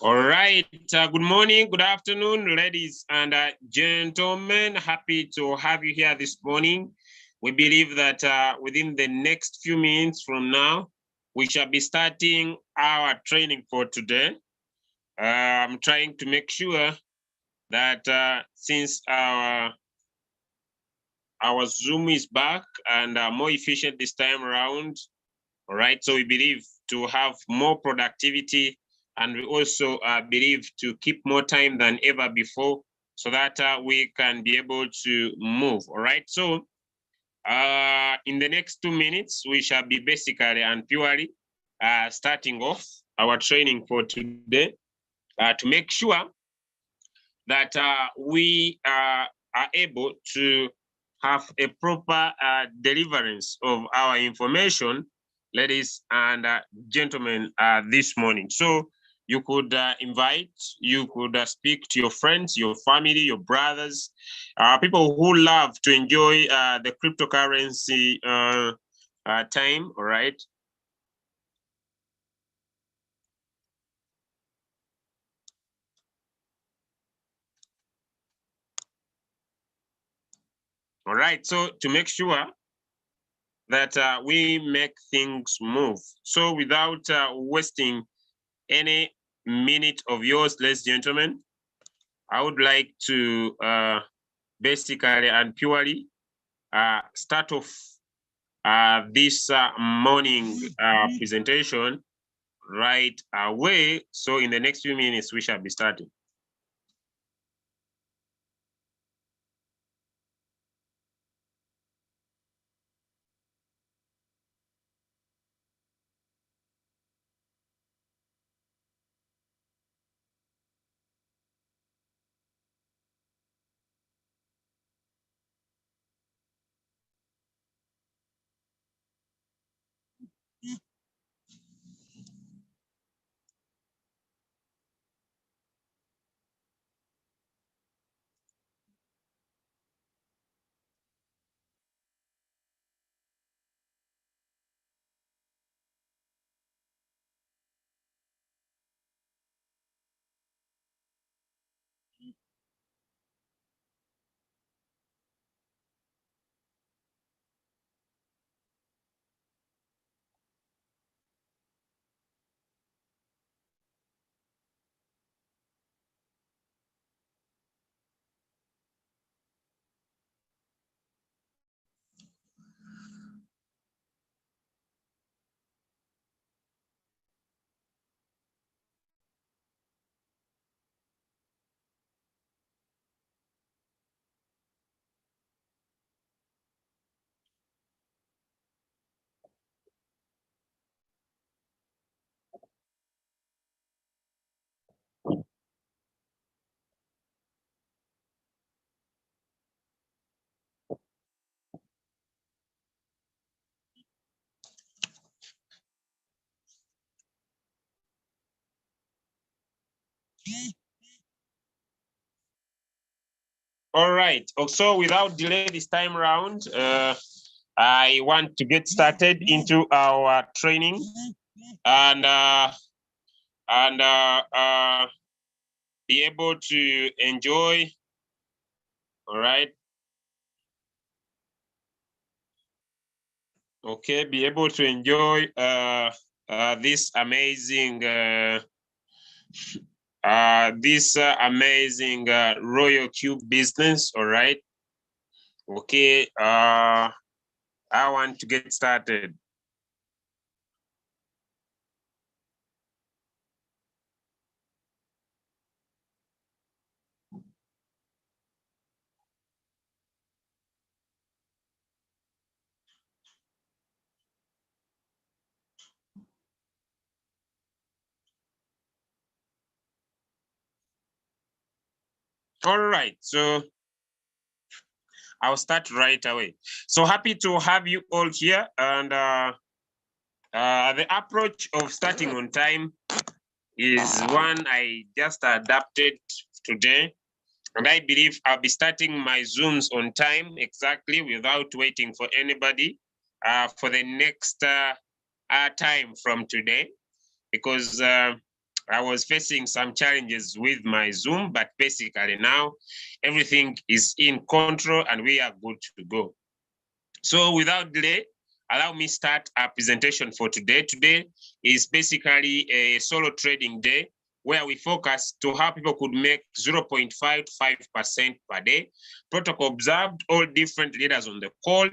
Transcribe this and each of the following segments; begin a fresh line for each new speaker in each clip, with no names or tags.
All right. Good morning, good afternoon, ladies and gentlemen. Happy to have you here this morning. We believe that within the next few minutes from now, we shall be starting our training for today. I'm trying to make sure that since our Zoom is back and more efficient this time around, all right, so we believe to have more productivity, and we also believe to keep more time than ever before so that we can be able to move. All right. So in the next 2 minutes, we shall be basically and purely starting off our training for today to make sure that we are able to have a proper deliverance of our information, ladies and gentlemen, this morning. So you could invite, you could speak to your friends, your family, your brothers, people who love to enjoy the cryptocurrency time, all right? All right, so to make sure that we make things move. So without wasting any minute of yours, ladies and gentlemen, I would like to basically and purely start off this morning presentation right away. So in the next few minutes, we shall be starting. All right. Also, without delay this time around, I want to get started into our training and be able to enjoy. All right. Okay, be able to enjoy this amazing Royalq business. All right. Okay. I want to get started. All right. So I'll start right away. So happy to have you all here. And the approach of starting on time is one I just adapted today. And I believe I'll be starting my Zooms on time exactly without waiting for anybody for the next time from today. Because I was facing some challenges with my Zoom, but basically now everything is in control and we are good to go. So without delay, allow me start our presentation for today. Today is basically a solo trading day where we focus to how people could make 0.55% per day. Protocol observed, all different leaders on the call.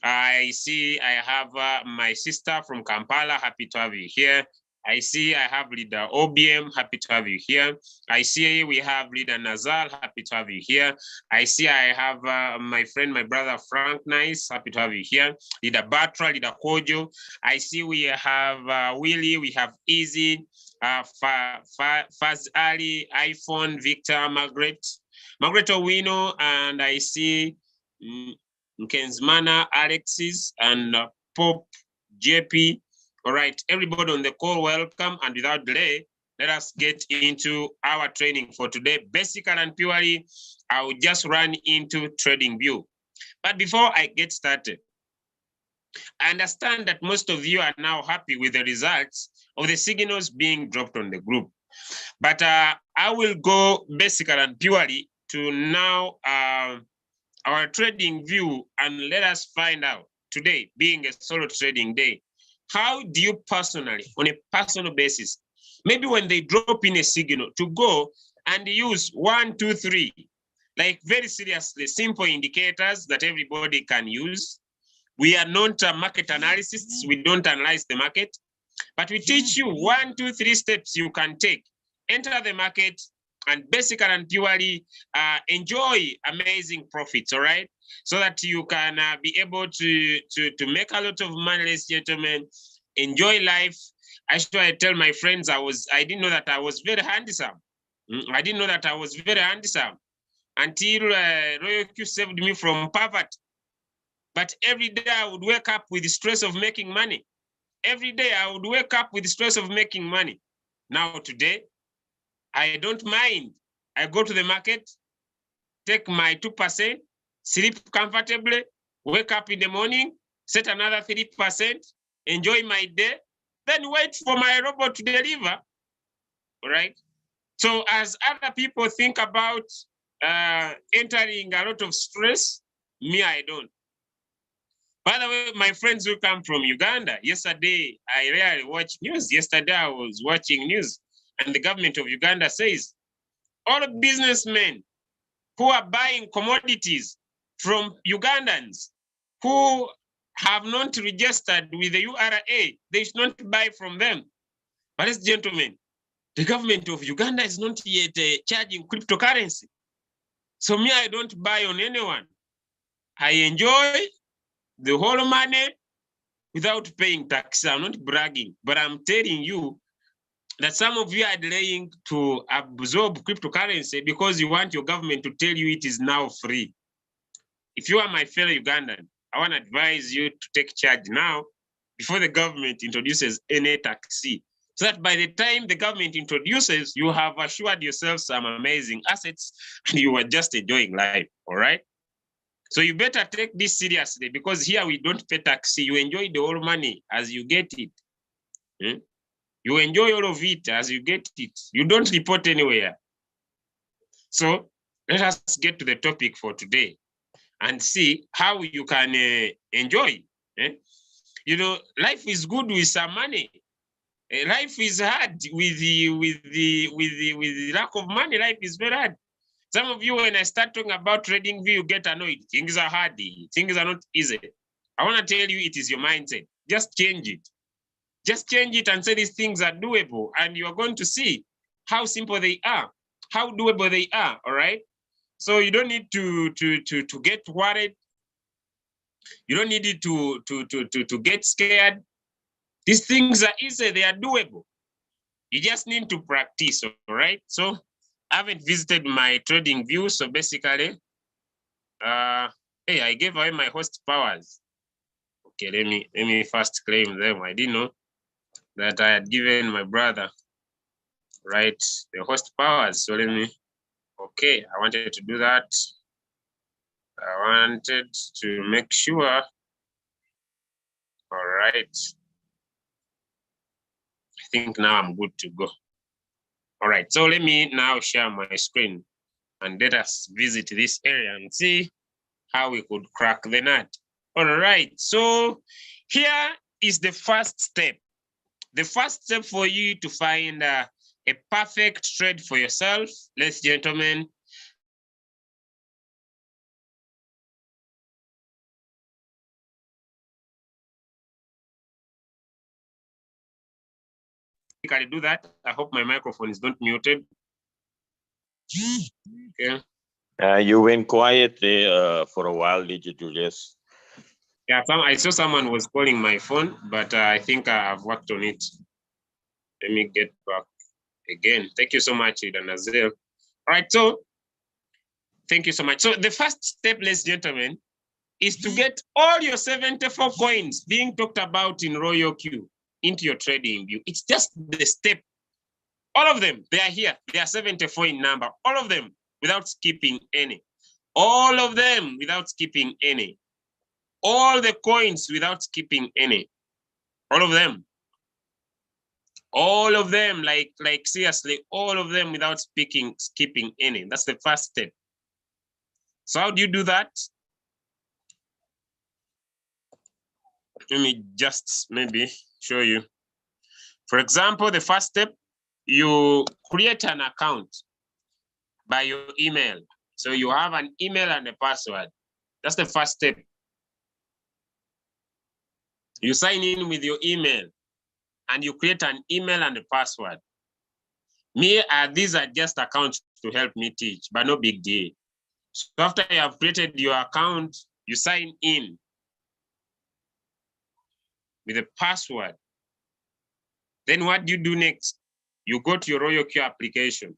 I see I have my sister from Kampala, happy to have you here. I see I have leader OBM, happy to have you here. I see we have leader Nazal, happy to have you here. I see I have my friend, my brother Frank Nice, happy to have you here. Leader Batra, leader Kojo. I see we have Willie, we have Easy, Faz Ali, iPhone, Victor, Margaret Owino, and I see Nkenzmana, Alexis, and Pop, JP. All right, everybody on the call, welcome. And without delay, let us get into our training for today. Basically and purely, I will just run into TradingView. But before I get started, I understand that most of you are now happy with the results of the signals being dropped on the group. But I will go basically and purely to now our TradingView, and let us find out today, being a solo trading day, how do you personally, on a personal basis, maybe when they drop in a signal, to go and use 1, 2, 3, like very seriously, simple indicators that everybody can use. We are not market analysts, we don't analyze the market, but we teach you 1, 2, 3 steps you can take. Enter the market and basically and purely enjoy amazing profits, all right? So that you can be able to make a lot of money, ladies and gentlemen, enjoy life. Actually, I tell my friends I didn't know that I was very handsome. I didn't know that I was very handsome until Royalq saved me from poverty. But every day I would wake up with the stress of making money. Every day I would wake up with the stress of making money. Now today, I don't mind. I go to the market, take my 2%, sleep comfortably, wake up in the morning, set another 3%, enjoy my day, then wait for my robot to deliver. All right. So as other people think about entering a lot of stress, me, I don't. By the way, my friends who come from Uganda, yesterday, I rarely watch news. Yesterday, I was watching news, and the government of Uganda says, all businessmen who are buying commodities from Ugandans who have not registered with the URA, they should not buy from them. But ladies and gentlemen, the government of Uganda is not yet charging cryptocurrency. So me, I don't buy on anyone. I enjoy the whole money without paying tax. I'm not bragging, but I'm telling you that some of you are delaying to absorb cryptocurrency because you want your government to tell you it is now free. If you are my fellow Ugandan, I want to advise you to take charge now before the government introduces any tax. So that by the time the government introduces, you have assured yourself some amazing assets and you are just enjoying life, all right? So you better take this seriously because here we don't pay tax. You enjoy the whole money as you get it. You enjoy all of it as you get it. You don't report anywhere. So let us get to the topic for today and see how you can enjoy. You know, life is good with some money. Life is hard with the lack of money. Life is very hard. Some of you, when I start talking about TradingView, you get annoyed. Things are hard. Things are not easy. I want to tell you, it is your mindset. Just change it. Just change it and say these things are doable, and you are going to see how simple they are, how doable they are. All right. So you don't need to get worried. You don't need to get scared. These things are easy. They are doable. You just need to practice. All right. So I haven't visited my TradingView. So basically, hey, I gave away my host powers. Okay, let me first claim them. I didn't know that I had given my brother, right, the host powers. So let me, okay, I wanted to do that. I wanted to make sure. All right. I think now I'm good to go. All right, so let me now share my screen and let us visit this area and see how we could crack the nut. All right, so here is the first step. The first step for you to find a perfect trade for yourself, ladies and gentlemen. Can I do that? I hope my microphone is not muted. Okay.
You went quiet there for a while, did you, Julius?
Yeah, I saw someone was calling my phone, but I think I've worked on it. Let me get back again. Thank you so much, Idan Azil. All right, so thank you so much. So the first step, ladies and gentlemen, is to get all your 74 coins being talked about in Royalq into your trading view. It's just the step. All of them, they are here. They are 74 in number. All of them without skipping any. All of them without skipping any. All the coins without skipping any. All of them. All of them, like seriously, all of them without skipping any. That's the first step. So how do you do that? Let me just maybe show you. For example, the first step, you create an account by your email. So you have an email and a password. That's the first step. You sign in with your email and you create an email and a password. These are just accounts to help me teach, but no big deal. So after you have created your account, you sign in with a password. Then what do you do next? You go to your Royalq application.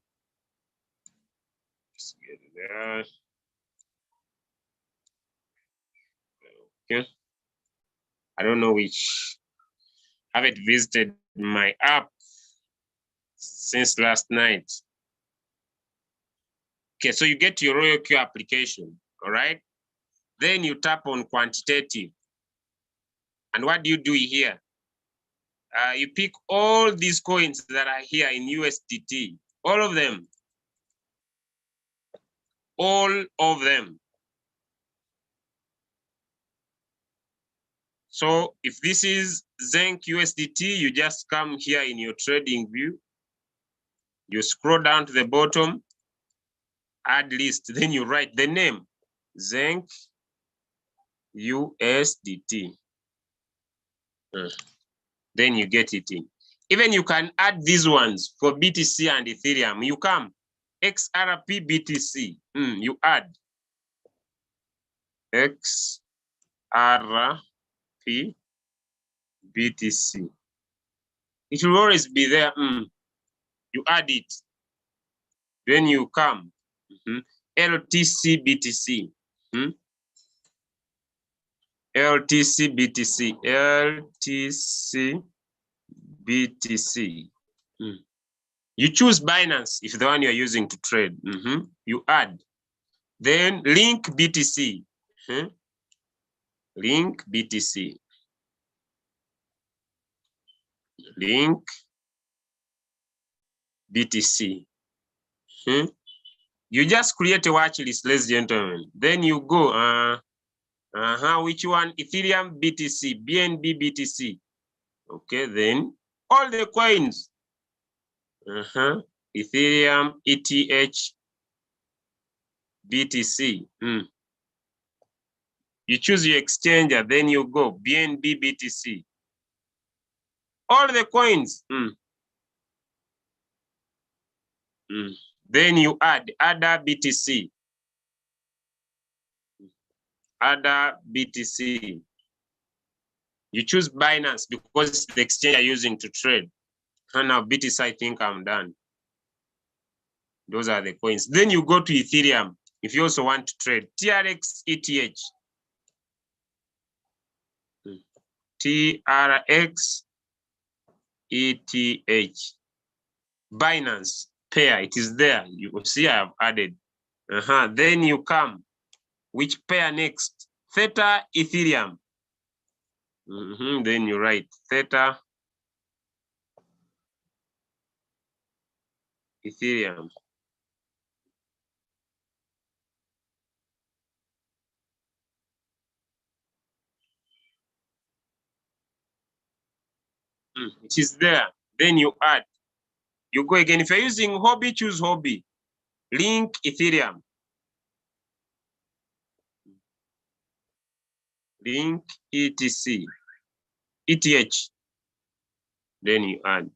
Okay. I don't know which. I haven't visited my app since last night. Okay, so you get your Royalq application, all right? Then you tap on quantitative. And what do you do here? You pick all these coins that are here in USDT, all of them. All of them. So if this is Zinc USDT, you just come here in your trading view. You scroll down to the bottom, add list, then you write the name, Zinc USDT. Then you get it in. Even you can add these ones for BTC and Ethereum. You come, XRP BTC, you add XRP BTC. It will always be there. You add it. Then you come. LTC BTC. LTC BTC. LTC BTC. You choose Binance if the one you're using to trade. You add. Then link BTC. Link BTC. Link BTC. You just create a watch list, ladies and gentlemen. Then you go, which one? Ethereum BTC, BNB BTC. Okay, then all the coins. Ethereum, ETH, BTC. You choose your exchanger, then you go BNB BTC. All the coins. Then you add other BTC. Other BTC. You choose Binance because it's the exchange you're using to trade. And now BTC, I think I'm done. Those are the coins. Then you go to Ethereum if you also want to trade. TRX ETH. TRX ETH. Binance pair, it is there. You will see I have added. Then you come. Which pair next? Theta Ethereum. Then you write Theta Ethereum. It is there. Then you add. You go again. If you're using hobby, choose hobby. Link Ethereum. Link ETC. ETH. Then you add.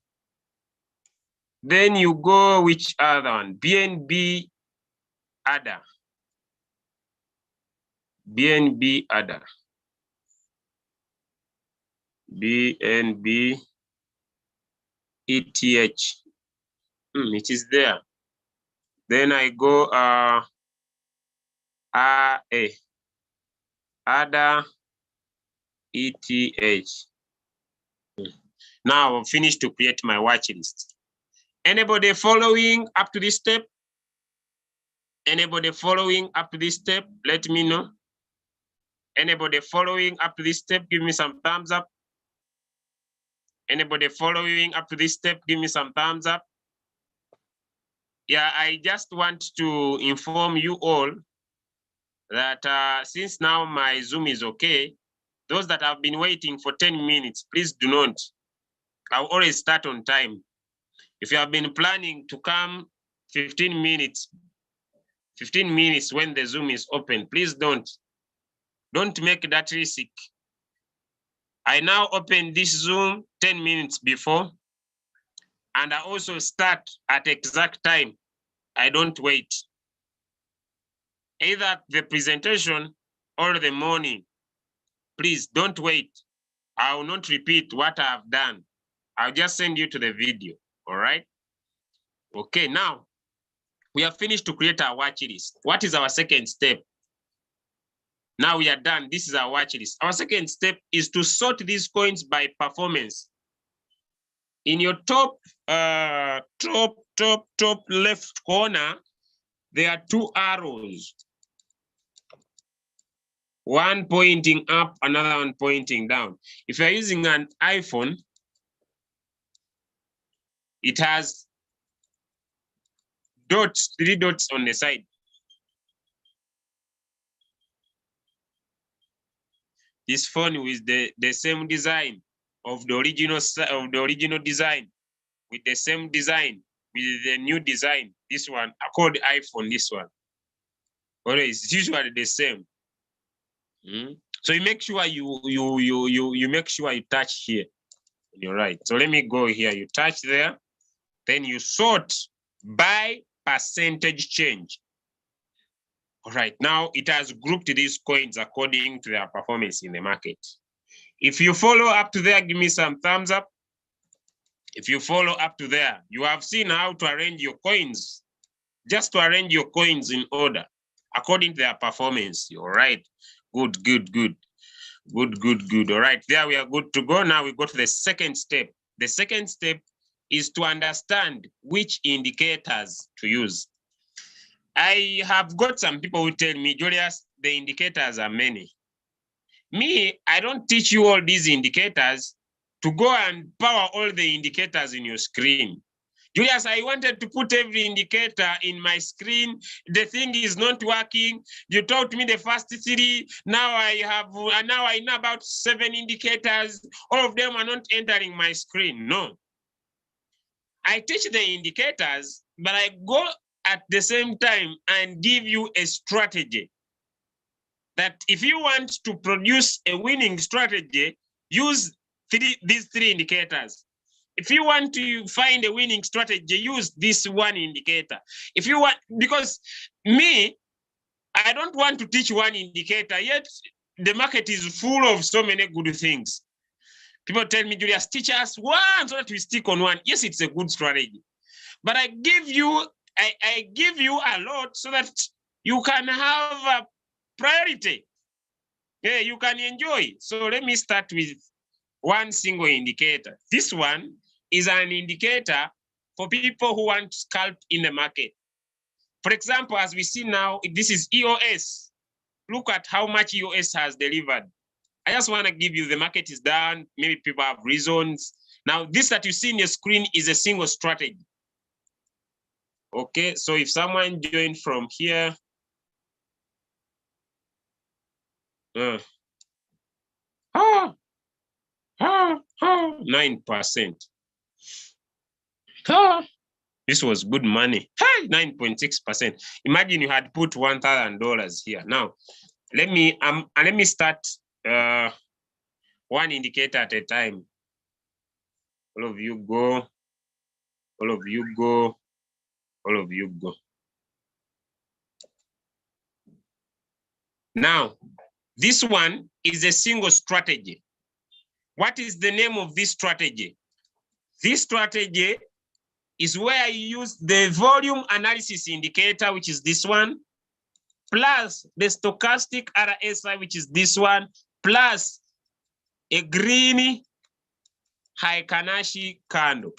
Then you go which other one? BNB adder. BNB adder. BNB ETH. It is there. Then I go adder ETH. Now I've finished to create my watch list. Anybody following up to this step? Anybody following up to this step? Let me know. Anybody following up to this step? Give me some thumbs up. Anybody following up to this step? Give me some thumbs up. Yeah, I just want to inform you all that since now my Zoom is okay, those that have been waiting for 10 minutes, please do not. I'll always start on time. If you have been planning to come 15 minutes when the Zoom is open, please don't make that risk. I now open this Zoom 10 minutes before, and I also start at exact time. I don't wait. Either the presentation or the morning. Please don't wait. I will not repeat what I've done. I'll just send you to the video, all right? Okay, now we have finished to create our watch list. What is our second step? Now we are done. This is our watch list. Our second step is to sort these coins by performance. In your top left corner, there are two arrows. One pointing up, another one pointing down. If you're using an iPhone, it has dots, 3 dots on the side. This phone with the same design of the original design, with the same design, with the new design. This one, I call the iPhone, this one. Always, it's usually the same. So you make sure you make sure you touch here. You're right. So let me go here. You touch there, then you sort by percentage change. All right, now it has grouped these coins according to their performance in the market. If you follow up to there, give me some thumbs up. If you follow up to there, you have seen how to arrange your coins, just to arrange your coins in order according to their performance. All right, good. All right, there we are good to go. Now we go to the second step. The second step is to understand which indicators to use. I have got some people who tell me, Julius, the indicators are many. Me, I don't teach you all these indicators to go and power all the indicators in your screen. Julius, I wanted to put every indicator in my screen. The thing is not working. You taught me the first 3. Now I know about 7 indicators. All of them are not entering my screen. No. I teach the indicators, but I go at the same time and give you a strategy that if you want to produce a winning strategy, use these 3 indicators. If you want to find a winning strategy, use this one indicator. If you want, because me, I don't want to teach one indicator, yet the market is full of so many good things. People tell me, Julius, teach us one so that we stick on one. Yes, it's a good strategy. But I give you a lot so that you can have a priority. Yeah, you can enjoy. So let me start with one single indicator. This one is an indicator for people who want to scalp in the market. For example, as we see now, this is EOS. Look at how much EOS has delivered. I just want to give you, the market is down. Maybe people have reasons. Now, this that you see in your screen is a single strategy. Okay, so if someone joined from here, 9%. This was good money. 9.6%. Imagine you had put $1,000 here. Now, let me start one indicator at a time. All of you go. All of you go. All of you go. Now, this one is a single strategy. What is the name of this strategy? This strategy is where you use the volume analysis indicator, which is this one, plus the stochastic RSI, which is this one, plus a green Heikin-Ashi candle.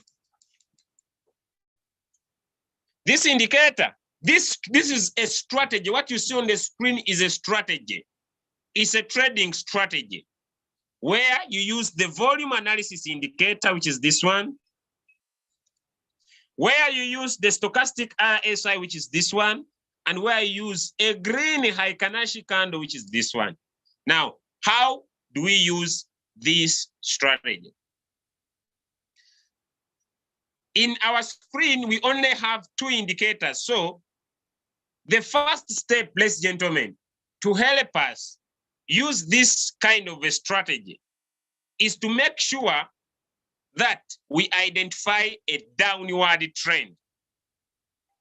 This indicator, this is a strategy. What you see on the screen is a strategy. It's a trading strategy where you use the volume analysis indicator, which is this one, where you use the stochastic RSI, which is this one, and where you use a green Heikin-Ashi candle, which is this one. Now, how do we use this strategy? In our screen, we only have two indicators. So the first step, ladies and gentlemen, to help us use this kind of a strategy is to make sure that we identify a downward trend.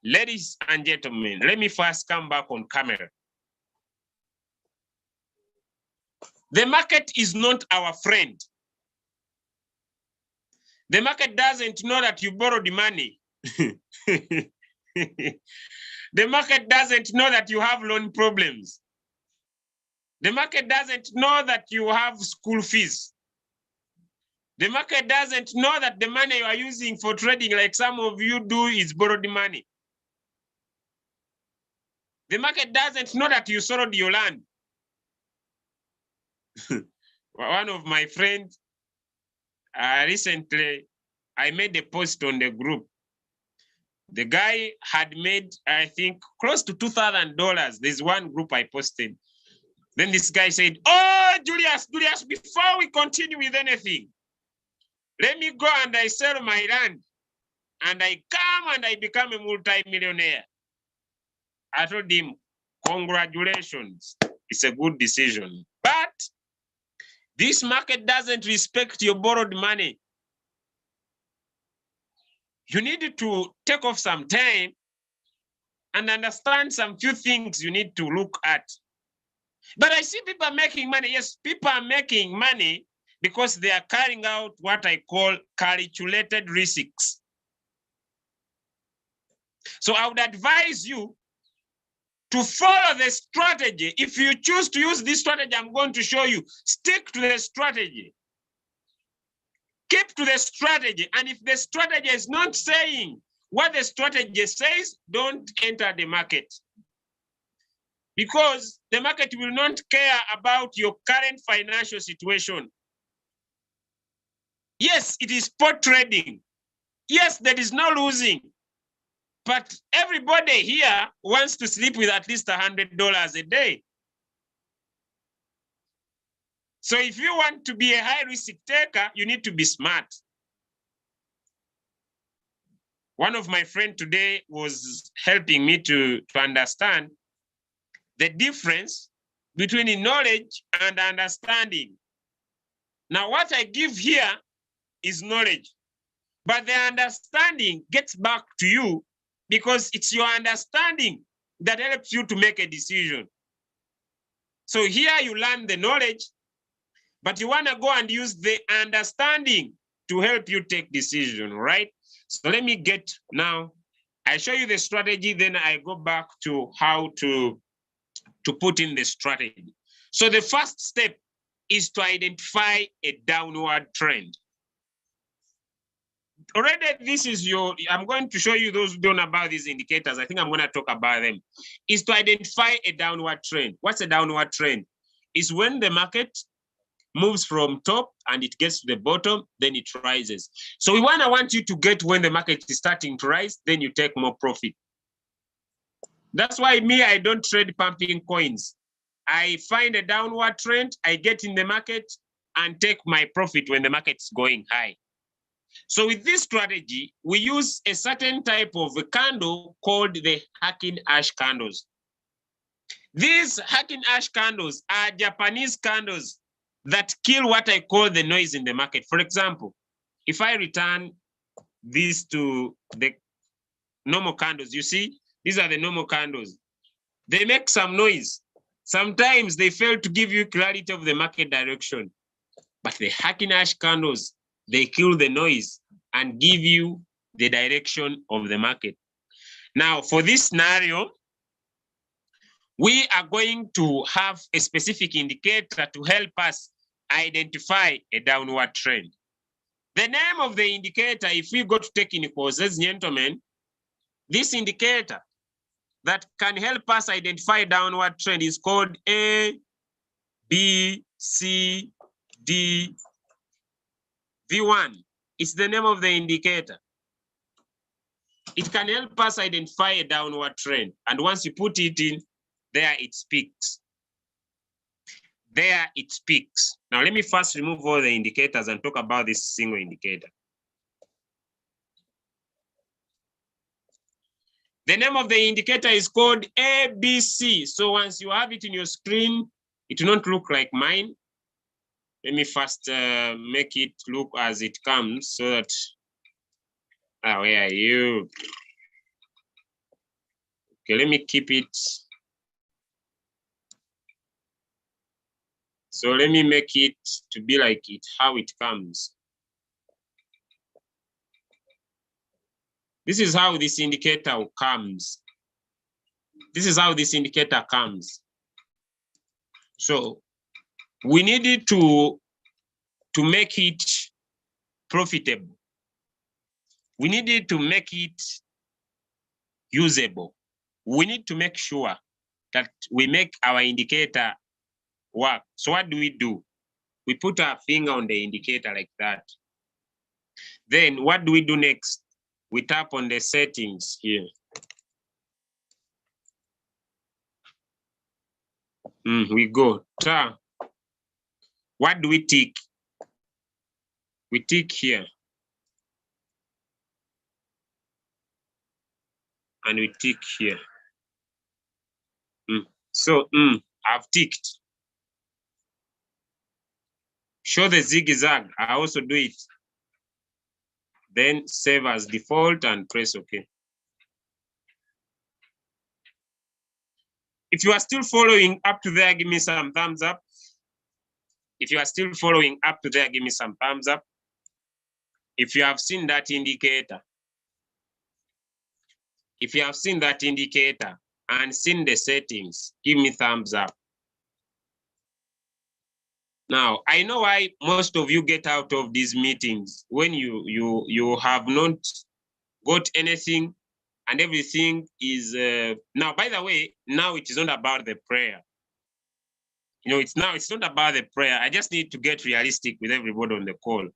Ladies and gentlemen, let me first come back on camera. The market is not our friend. The market doesn't know that you borrowed money. The market doesn't know that you have loan problems. The market doesn't know that you have school fees. The market doesn't know that the money you are using for trading, like some of you do, is borrowed money. The market doesn't know that you sold your land. One of my friends, recently, I made a post on the group. The guy had made, I think, close to $2,000. There's one group I posted. Then this guy said, "Oh, Julius, before we continue with anything, let me go and I sell my land. And I come and I become a multi-millionaire." I told him, congratulations. It's a good decision. But this market doesn't respect your borrowed money. You need to take off some time and understand some few things you need to look at. But I see people making money. Yes, people are making money because they are carrying out what I call calculated risks. So I would advise you to follow the strategy. If you choose to use this strategy, I'm going to show you, stick to the strategy. Keep to the strategy. And if the strategy is not saying what the strategy says, don't enter the market. Because the market will not care about your current financial situation. Yes, it is spot trading. Yes, there is no losing. But everybody here wants to sleep with at least $100 a day. So if you want to be a high risk taker, you need to be smart. One of my friends today was helping me to understand the difference between knowledge and understanding. Now, what I give here is knowledge, but the understanding gets back to you because it's your understanding that helps you to make a decision. So here you learn the knowledge, but you want to go and use the understanding to help you take decision, right? So let me get now, I show you the strategy, then I go back to how to put in the strategy. So the first step is to identify a downward trend. Already, this is I'm going to show you those who don't know about these indicators. I think I'm going to talk about them. Is to identify a downward trend. What's a downward trend? Is when the market moves from top and it gets to the bottom, then it rises. So I want you to get when the market is starting to rise, then you take more profit. That's why me, I don't trade pumping coins. I find a downward trend, I get in the market and take my profit when the market's going high. So with this strategy, we use a certain type of a candle called the hacking ash candles. These hacking ash candles are Japanese candles that kill what I call the noise in the market. For example, if I return this to the normal candles, you see, these are the normal candles. They make some noise. Sometimes they fail to give you clarity of the market direction. But the hacking ash candles, they kill the noise and give you the direction of the market. Now, for this scenario, we are going to have a specific indicator to help us identify a downward trend. The name of the indicator, if we go to technicals, ladies and gentlemen, this indicator that can help us identify downward trend is called A, B, C, D, V1. It's the name of the indicator. It can help us identify a downward trend. And once you put it in, there it speaks. There it speaks. Now let me first remove all the indicators and talk about this single indicator. The name of the indicator is called ABC. So once you have it in your screen, it will not look like mine. Let me first make it look as it comes so that, where are you? Okay, let me keep it. So let me make it to be like it, how it comes. This is how this indicator comes. This is how this indicator comes. So we needed to make it profitable. We needed to make it usable. We need to make sure that we make our indicator work. So what do? We put our finger on the indicator like that. Then what do we do next? We tap on the settings here. We go. What do we tick? We tick here. And we tick here. So I've ticked. Show the zigzag. I also do it. Then save as default and press OK. If you are still following up to there, give me some thumbs up. If you are still following up to there, give me some thumbs up. If you have seen that indicator, if you have seen that indicator and seen the settings, give me thumbs up. Now, I know why most of you get out of these meetings when you have not got anything and everything is now, by the way, now it is not about the prayer. You know, it's not about the prayer. I just need to get realistic with everybody on the call.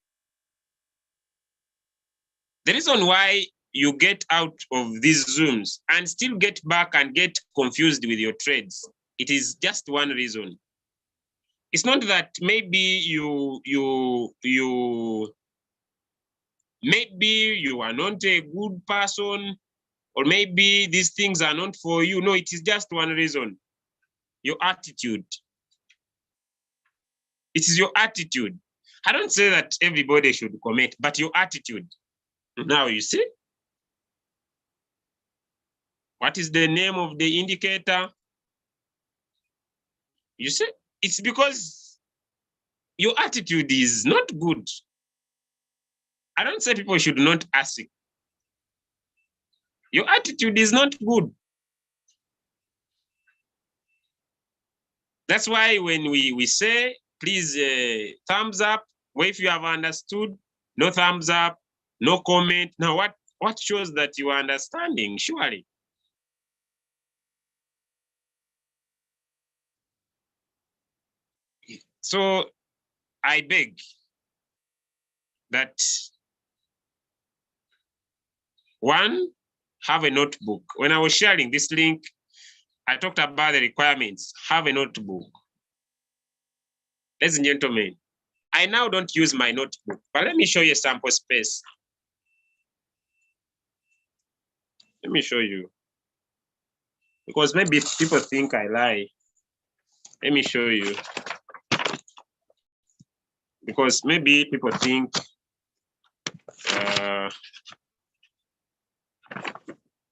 The reason why you get out of these Zooms and still get back and get confused with your trades, it is just one reason. It's not that maybe you are not a good person, or maybe these things are not for you. No, it is just one reason. Your attitude. It is your attitude. I don't say that everybody should commit, but your attitude. Now you see? What is the name of the indicator? You see? It's because your attitude is not good. I don't say people should not ask. Your attitude is not good. That's why when we say, please thumbs up, well, if you have understood, no thumbs up, no comment. Now what shows that you are understanding, surely? So I beg that one, have a notebook. When I was sharing this link, I talked about the requirements. Have a notebook. Ladies and gentlemen, I now don't use my notebook, but let me show you a sample space. Let me show you. Because maybe people think I lie. Let me show you. Because maybe people think,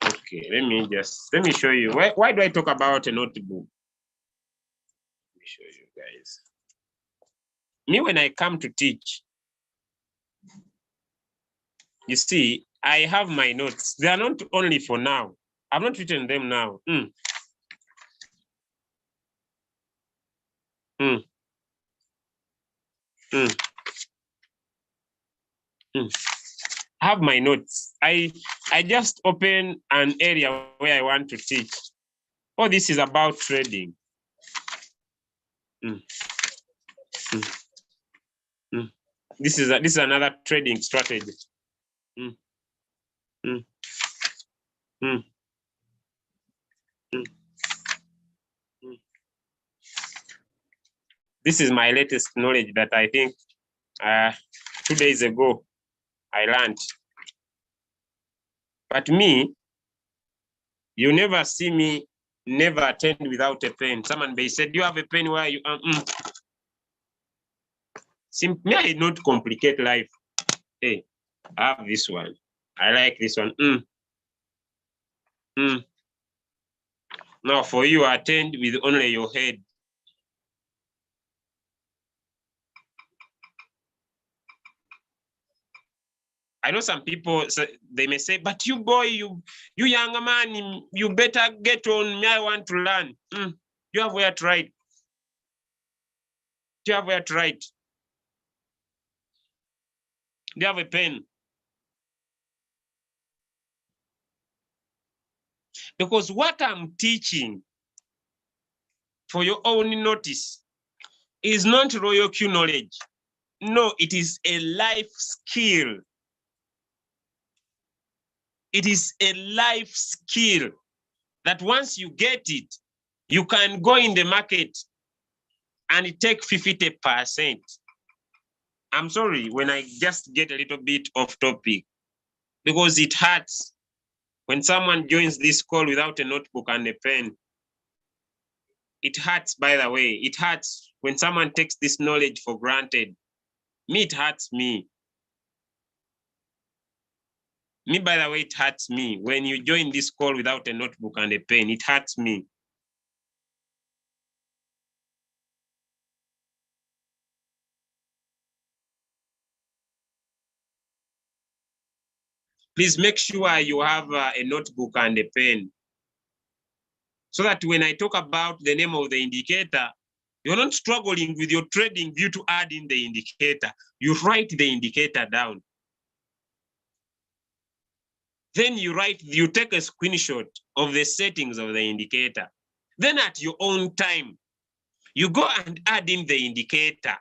okay, let me show you. Why do I talk about a notebook? Let me show you guys. Me, when I come to teach, you see, I have my notes. They are not only for now. I've not written them now. I have my notes. I just open an area where I want to teach. Oh, this is about trading. This is another trading strategy. This is my latest knowledge that I think 2 days ago I learned. But me, you never see me never attend without a pen. Someone may say, do you have a pen where you May I not complicate life? Hey, I have this one. I like this one. Now for you, attend with only your head. I know some people, they may say, but you boy, you younger man, you better get on me, I want to learn. You have where to write. Do you have where to write? Do you have a pen? Because what I'm teaching, for your own notice, is not Royalq knowledge. No, it is a life skill. It is a life skill that once you get it, you can go in the market and take 50%. I'm sorry when I just get a little bit off topic, because it hurts when someone joins this call without a notebook and a pen. It hurts, by the way. It hurts when someone takes this knowledge for granted. Me, it hurts me. Me, by the way, it hurts me. When you join this call without a notebook and a pen, it hurts me. Please make sure you have a notebook and a pen, so that when I talk about the name of the indicator, you're not struggling with your trading view to add in the indicator. You write the indicator down. Then you take a screenshot of the settings of the indicator. Then at your own time, you go and add in the indicator.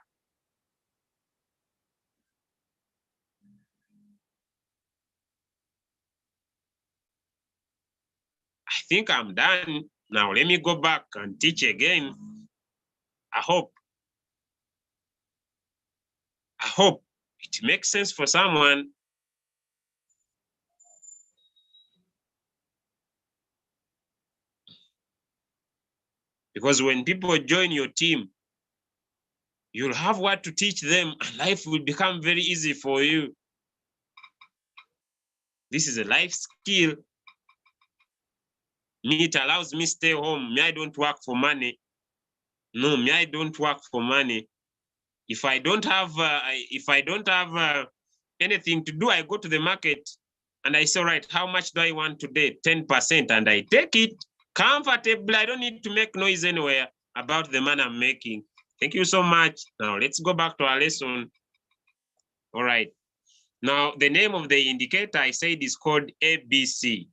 I think I'm done. Now let me go back and teach again. I hope it makes sense for someone. Because when people join your team, you'll have what to teach them, and life will become very easy for you. This is a life skill. Me, it allows me stay home. Me, I don't work for money. No, me, I don't work for money. If I don't have anything to do, I go to the market and I say, right, how much do I want today? 10%, and I take it comfortably. I don't need to make noise anywhere about the money I'm making. Thank you so much. Now let's go back to our lesson. All right. Now the name of the indicator I said is called ABC.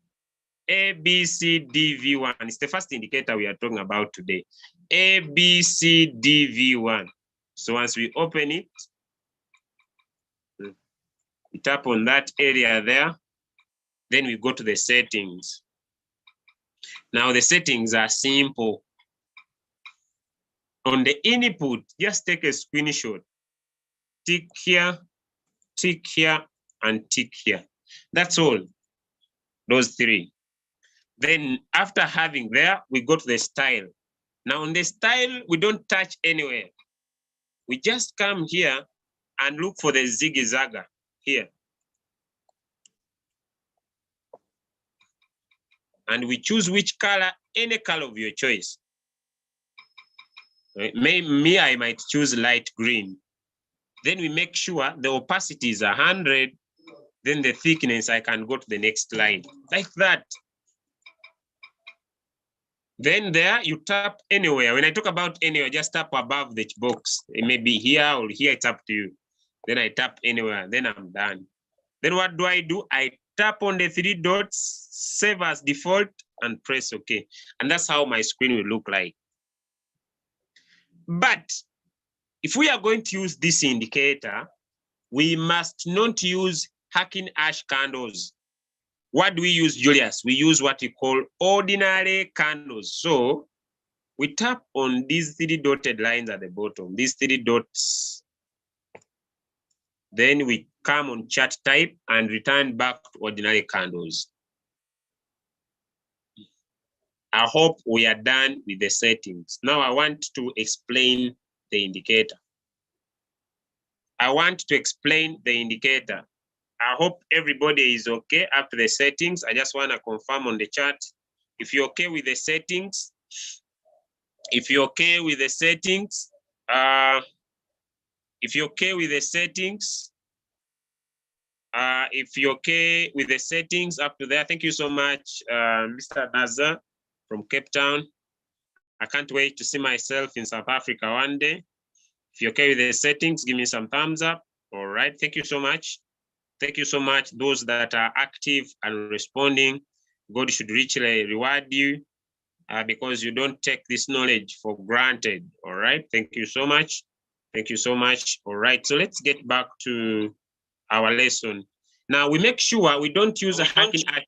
ABCDV1. It's the first indicator we are talking about today. ABCDV1. So once we open it, we tap on that area there, then we go to the settings. Now the settings are simple. On the input, just take a screenshot. Tick here, and tick here. That's all, those three. Then after having there, we go to the style. Now on the style, we don't touch anywhere. We just come here and look for the zigzagger here. And we choose which color, any color of your choice. Me, I might choose light green. Then we make sure the opacity is 100. Then the thickness, I can go to the next line, like that. Then there, you tap anywhere. When I talk about anywhere, just tap above the box. It may be here or here, it's up to you. Then I tap anywhere, then I'm done. Then what do? I tap on the three dots, save as default, and press OK. And that's how my screen will look like. But if we are going to use this indicator, we must not use hacking ash candles. What do we use, Julius? We use what we call ordinary candles. So we tap on these three dotted lines at the bottom, these three dots. Then we come on chart type and return back to ordinary candles. I hope we are done with the settings. Now I want to explain the indicator. I want to explain the indicator. I hope everybody is okay after the settings. I just want to confirm on the chat. If you're okay with the settings, if you're okay with the settings, if you're okay with the settings, if you're okay with the settings up to there, thank you so much, Mr. Naza from Cape Town. I can't wait to see myself in South Africa one day. If you're okay with the settings, give me some thumbs up. All right, thank you so much. Thank you so much, those that are active and responding. God should richly reward you because you don't take this knowledge for granted. All right, thank you so much. Thank you so much. All right, so let's get back to our lesson. Now we make sure we don't use a hacking ash.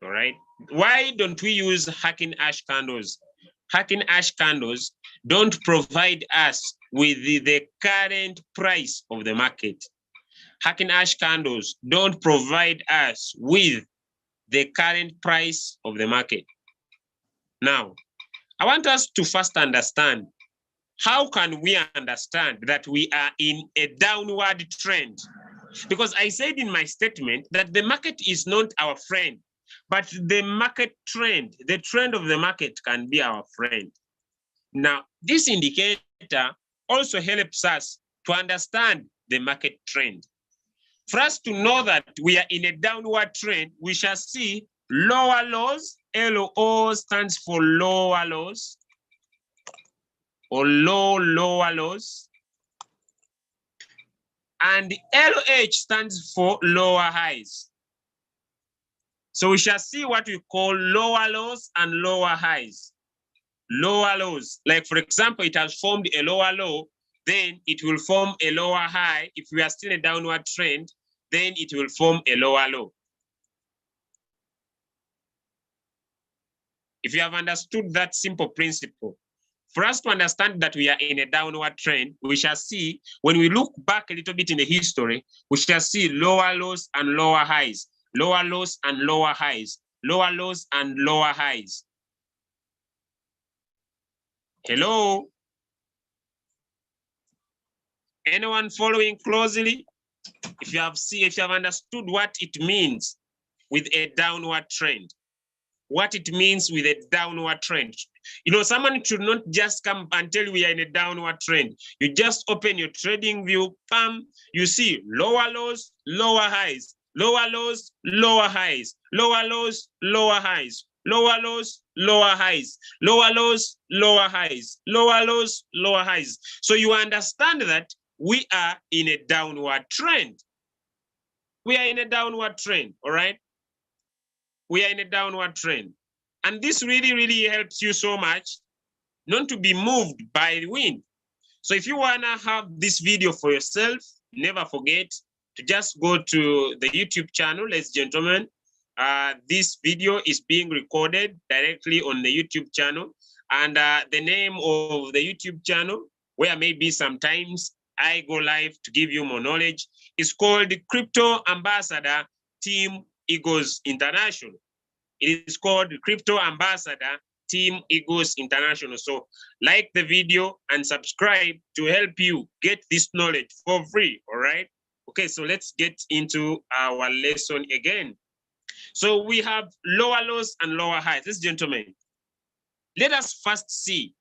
All right, why don't we use hacking ash candles? Hacking ash candles don't provide us with the current price of the market. Hacking ash candles don't provide us with the current price of the market. Now, I want us to first understand, how can we understand that we are in a downward trend? Because I said in my statement that the market is not our friend, but the market trend, the trend of the market can be our friend. Now, this indicator also helps us to understand the market trend. For us to know that we are in a downward trend, we shall see lower lows. LO stands for lower lows or lower lows. And LH stands for lower highs. So we shall see what we call lower lows and lower highs. Lower lows, like for example, it has formed a lower low, then it will form a lower high. If we are still in a downward trend, then it will form a lower low. If you have understood that simple principle, for us to understand that we are in a downward trend, we shall see, when we look back a little bit in the history, we shall see lower lows and lower highs, lower lows and lower highs, lower lows and lower highs. Hello? Anyone following closely? If you have understood what it means with a downward trend, what it means with a downward trend. You know, someone should not just come and tell you we are in a downward trend. You just open your trading view, bam, you see lower lows, lower highs, lower lows, lower highs, lower lows, lower highs, lower lows, lower highs, lower lows, lower highs, lower lows, lower highs. So you understand that we are in a downward trend. We are in a downward trend, all right? We are in a downward trend. And this really, really helps you so much not to be moved by the wind. So if you wanna have this video for yourself, never forget to just go to the YouTube channel, ladies and gentlemen. This video is being recorded directly on the YouTube channel, and the name of the YouTube channel, where maybe sometimes I go live to give you more knowledge, is called Crypto Ambassador Team Eagles International. It is called Crypto Ambassador Team Eagles International. So like the video and subscribe to help you get this knowledge for free, all right? Okay, so let's get into our lesson again. So we have lower lows and lower highs. Ladies and gentlemen, let us first see,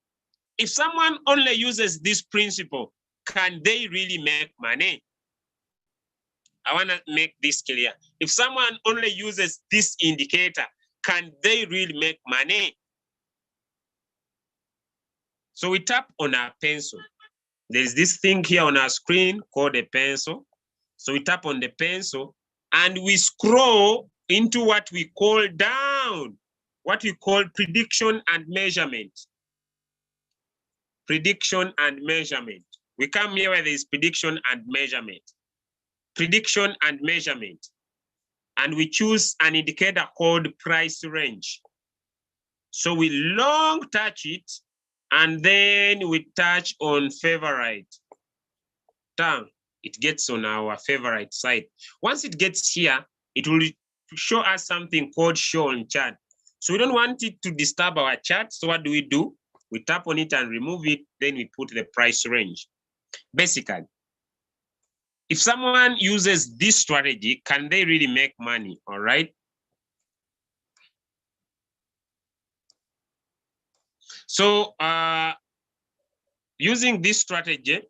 if someone only uses this principle, can they really make money? I want to make this clear. If someone only uses this indicator, can they really make money? So we tap on our pencil. There's this thing here on our screen called a pencil. So we tap on the pencil and we scroll into what we call down, what we call prediction and measurement. Prediction and measurement. We come here where there is prediction and measurement. Prediction and measurement. And we choose an indicator called price range. So we long touch it, and then we touch on favorite. Down, it gets on our favorite side. Once it gets here, it will show us something called show on chart. So we don't want it to disturb our chart. So what do? We tap on it and remove it, then we put the price range. Basically, if someone uses this strategy, can they really make money? All right. So using this strategy,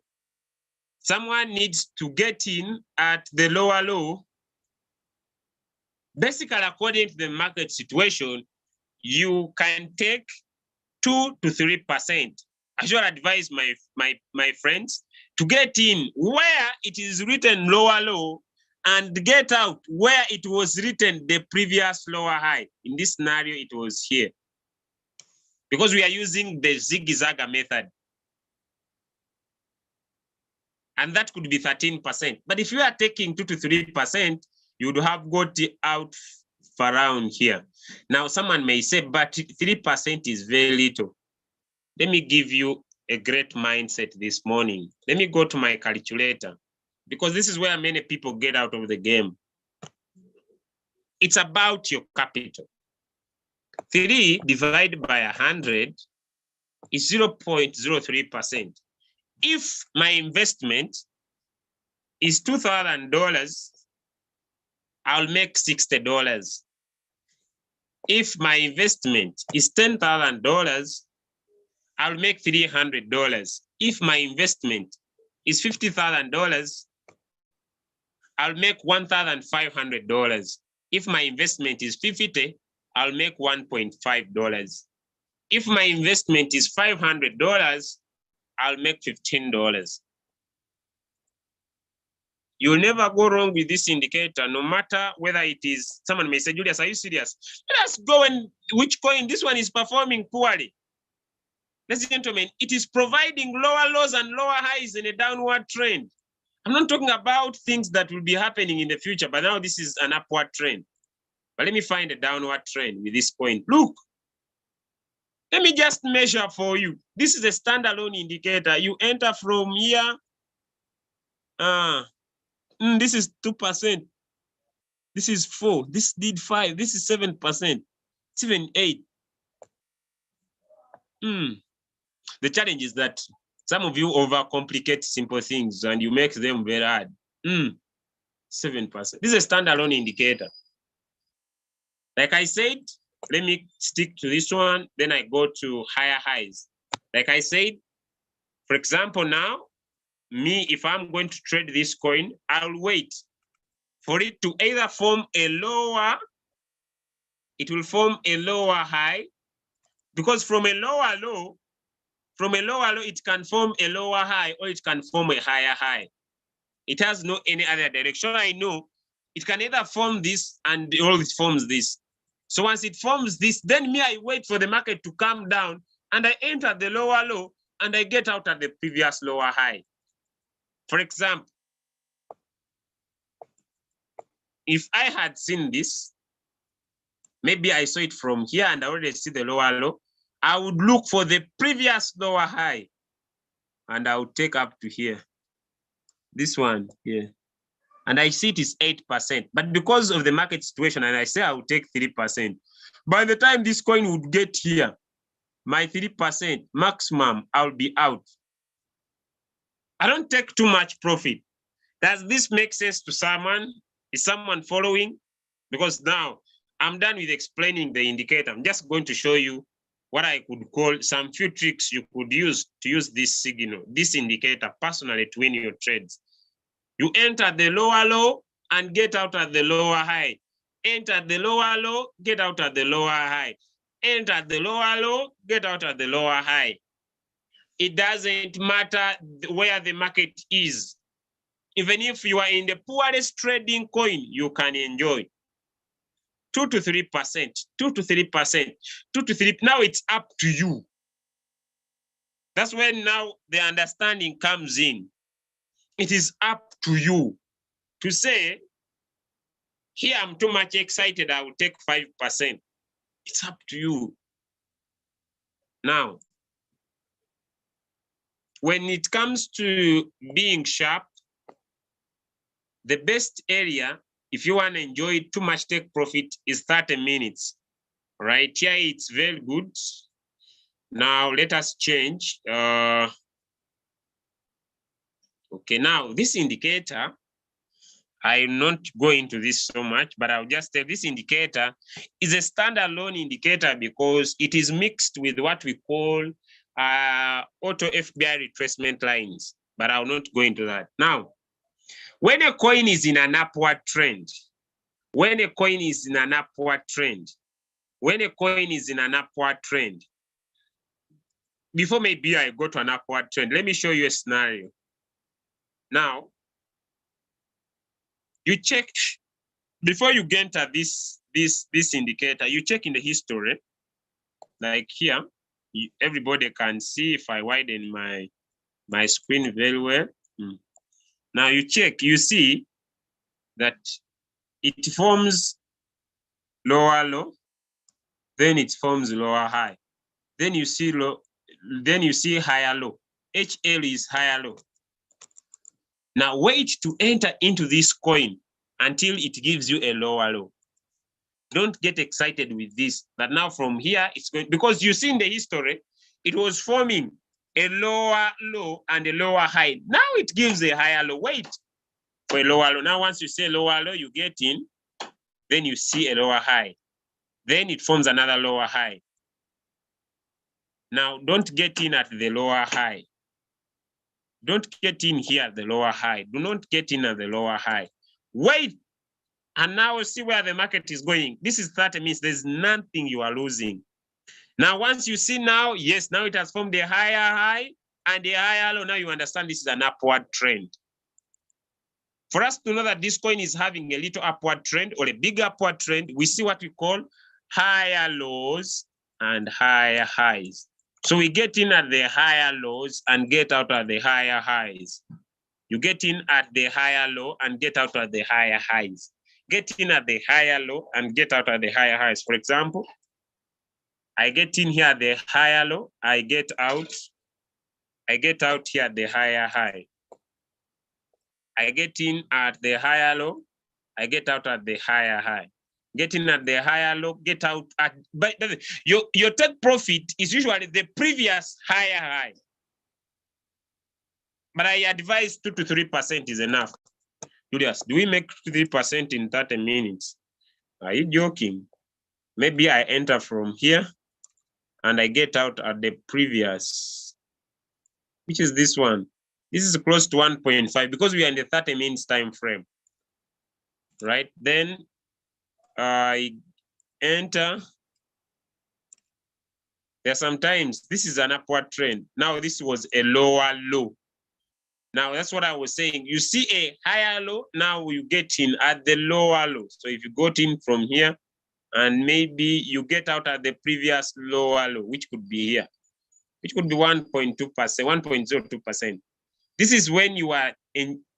someone needs to get in at the lower low. Basically, according to the market situation, you can take 2 to 3%. I should advise my friends to get in where it is written lower low and get out where it was written the previous lower high. In this scenario, it was here. Because we are using the zigzag method. And that could be 13%. But if you are taking 2 to 3%, you would have got it out around here. Now, someone may say, but 3% is very little. Let me give you a great mindset this morning. Let me go to my calculator, because this is where many people get out of the game. It's about your capital. 3 divided by 100 is 0.03%. If my investment is $2,000, I'll make $60. If my investment is $10,000, I'll make $300. If my investment is $50,000, I'll make $1,500. If my investment is $50,000, I'll make $1.5. If my investment is $500, I'll make $15. You'll never go wrong with this indicator, no matter whether it is, someone may say, Julius, are you serious? Let us go and which coin, this one is performing poorly. Ladies and gentlemen, it is providing lower lows and lower highs in a downward trend. I'm not talking about things that will be happening in the future, but now this is an upward trend. But let me find a downward trend with this point. Look, let me just measure for you. This is a standalone indicator. You enter from here. This is 2%. This is 4. This did 5. This is 7%. It's even 8. The challenge is that some of you overcomplicate simple things and you make them very hard. 7%. This is a standalone indicator. Like I said, let me stick to this one. Then I go to higher highs. Like I said, for example, now, me, if I'm going to trade this coin, I'll wait for it to either form a lower, it will form a lower high, because from a lower low, it can form a lower high or it can form a higher high. It has no any other direction. I know it can either form this and it always forms this. So once it forms this, then me, I wait for the market to come down and I enter the lower low, and I get out at the previous lower high. For example, if I had seen this, maybe I saw it from here and I already see the lower low, I would look for the previous lower high and I would take up to here. This one here. And I see it is 8%. But because of the market situation, and I say I will take 3%. By the time this coin would get here, my 3% maximum, I'll be out. I don't take too much profit. Does this make sense to someone? Is someone following? Because now I'm done with explaining the indicator. I'm just going to show you what I could call some few tricks you could use to use this signal, this indicator personally to win your trades. You enter the lower low and get out at the lower high. Enter the lower low, get out at the lower high. Enter the lower low, get out at the lower high. It doesn't matter where the market is. Even if you are in the poorest trading coin, you can enjoy 2 to 3%, 2 to 3%, 2 to 3. Now it's up to you. That's when now the understanding comes in. It is up to you to say, here I'm too much excited, I will take 5%. It's up to you. Now, when it comes to being sharp, the best area, if you want to enjoy too much take profit, is 30 minutes. Right here, it's very good. Now, let us change. Okay, now this indicator, I'm not going into this so much, but I'll just tell this indicator is a standalone indicator because it is mixed with what we call auto FBI retracement lines, but I'll not go into that. Now, when a coin is in an upward trend, when a coin is in an upward trend, when a coin is in an upward trend, before maybe I go to an upward trend, let me show you a scenario. Now, you check, before you enter this indicator, you check in the history, like here, everybody can see if I widen my screen very well. Now you check, you see that it forms lower low, then it forms lower high. Then you see low, then you see higher low. HL is higher low. Now wait to enter into this coin until it gives you a lower low. Don't get excited with this, but now from here it's going, because you see in the history, it was forming a lower low and a lower high. Now it gives a higher low. Wait for a lower low. Now once you say lower low, you get in, then you see a lower high. Then it forms another lower high. Now don't get in at the lower high. Don't get in here at the lower high. Do not get in at the lower high. Wait, and now see where the market is going. This is 30 minutes. There's nothing you are losing. Now, once you see now, yes, now it has formed a higher high and a higher low. Now you understand this is an upward trend. For us to know that this coin is having a little upward trend or a big upward trend, we see what we call higher lows and higher highs. So we get in at the higher lows and get out at the higher highs. You get in at the higher low and get out at the higher highs. Get in at the higher low and get out at the higher highs. For example, I get in here at the higher low, I get out here at the higher high. I get in at the higher low, I get out at the higher high. Get in at the higher low, get out at, but your take profit is usually the previous higher high. But I advise 2 to 3% is enough. Julius, do we make 3% in 30 minutes? Are you joking? Maybe I enter from here and I get out at the previous, which is this one. This is close to 1.5 because we are in the 30 minutes time frame, right? Then I enter. There are sometimes this is an upward trend. Now this was a lower low. Now that's what I was saying. You see a higher low, now you get in at the lower low. So if you got in from here and maybe you get out at the previous lower low, which could be here. which could be 1.2%, 1.02%. This is when you are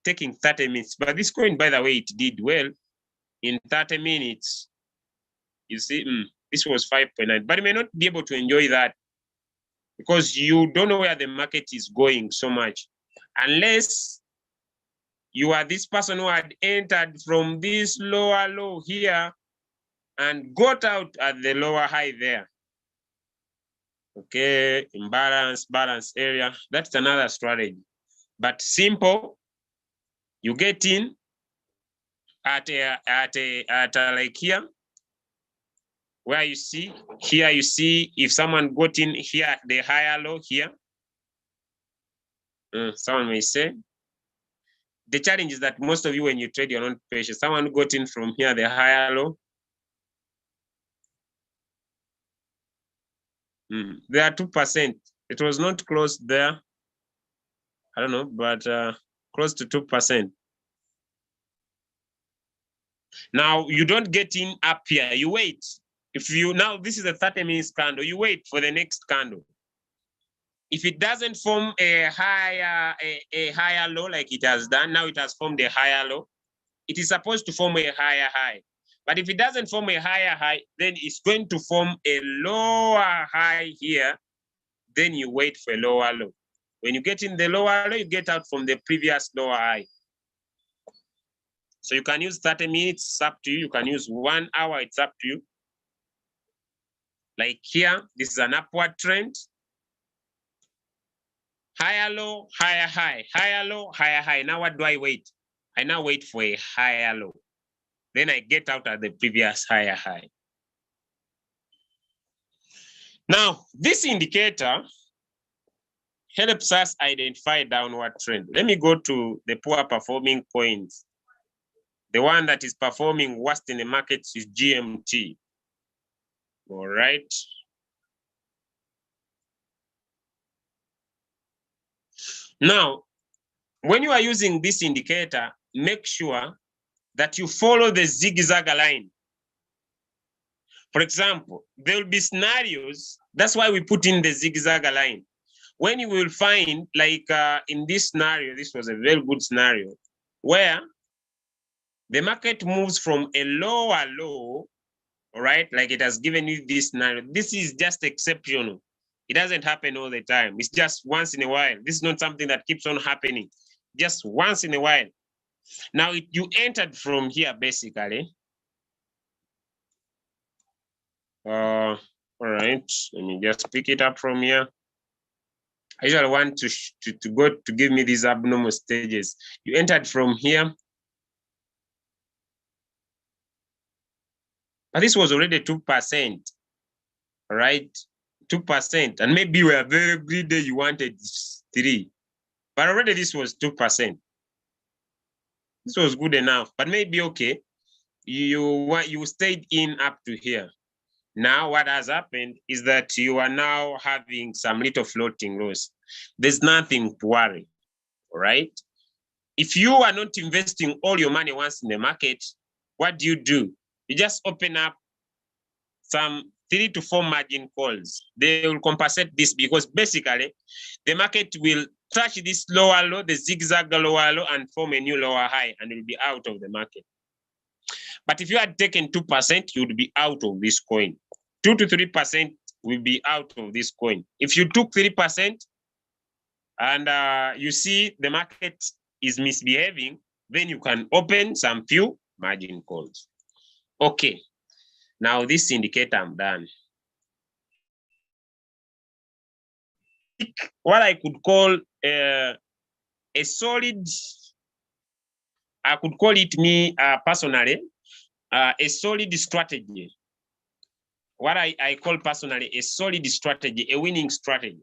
taking 30 minutes. But this coin, by the way, it did well in 30 minutes. You see, this was 5.9, but you may not be able to enjoy that because you don't know where the market is going so much, unless you are this person who had entered from this lower low here and got out at the lower high there. Okay, imbalance, balance area. That's another strategy. But simple, you get in at like here, where you see, here you see if someone got in here at the higher low here. Someone may say, the challenge is that most of you, when you trade, you're not patient. Someone got in from here, the higher low. There are 2%. It was not close there. I don't know, but close to 2%. Now you don't get in up here. You wait. If you now, this is a 30-minute candle. You wait for the next candle. If it doesn't form a higher low like it has done, now it has formed a higher low. It is supposed to form a higher high. But if it doesn't form a higher high, then it's going to form a lower high here. Then you wait for a lower low. When you get in the lower low, you get out from the previous lower high. So you can use 30 minutes, it's up to you. You can use 1 hour, it's up to you. Like here, this is an upward trend. Higher low, higher high, higher low, higher high. Now what do I wait? I now wait for a higher low. Then I get out at the previous higher high. Now, this indicator helps us identify downward trend. Let me go to the poor performing coins. The one that is performing worst in the markets is GMT. All right. Now, when you are using this indicator, make sure that you follow the zigzag line. For example, there will be scenarios. That's why we put in the zigzag line. When you will find, like in this scenario, this was a very good scenario, where the market moves from a lower low, all right, like it has given you this scenario. This is just exceptional. It doesn't happen all the time. It's just once in a while. This is not something that keeps on happening. Just once in a while. Now, you entered from here, basically. All right, let me just pick it up from here. I usually want to go to give me these abnormal stages. You entered from here. But this was already 2%, all right? 2%. And maybe you were very greedy, you wanted 3. But already this was 2%. This was good enough, but maybe okay. You stayed in up to here. Now what has happened is that you are now having some little floating loss. There's nothing to worry, all right? If you are not investing all your money once in the market, what do? You just open up some 3 to 4 margin calls. They will compensate this because basically the market will touch this lower low, the zigzag lower low, and form a new lower high, and will be out of the market. But if you had taken 2%, you would be out of this coin. 2 to 3% will be out of this coin. If you took 3% and you see the market is misbehaving, then you can open some few margin calls. Okay, now this indicator, I'm done. What I could call a solid, I could call it me personally, a solid strategy. What I call personally a solid strategy, a winning strategy.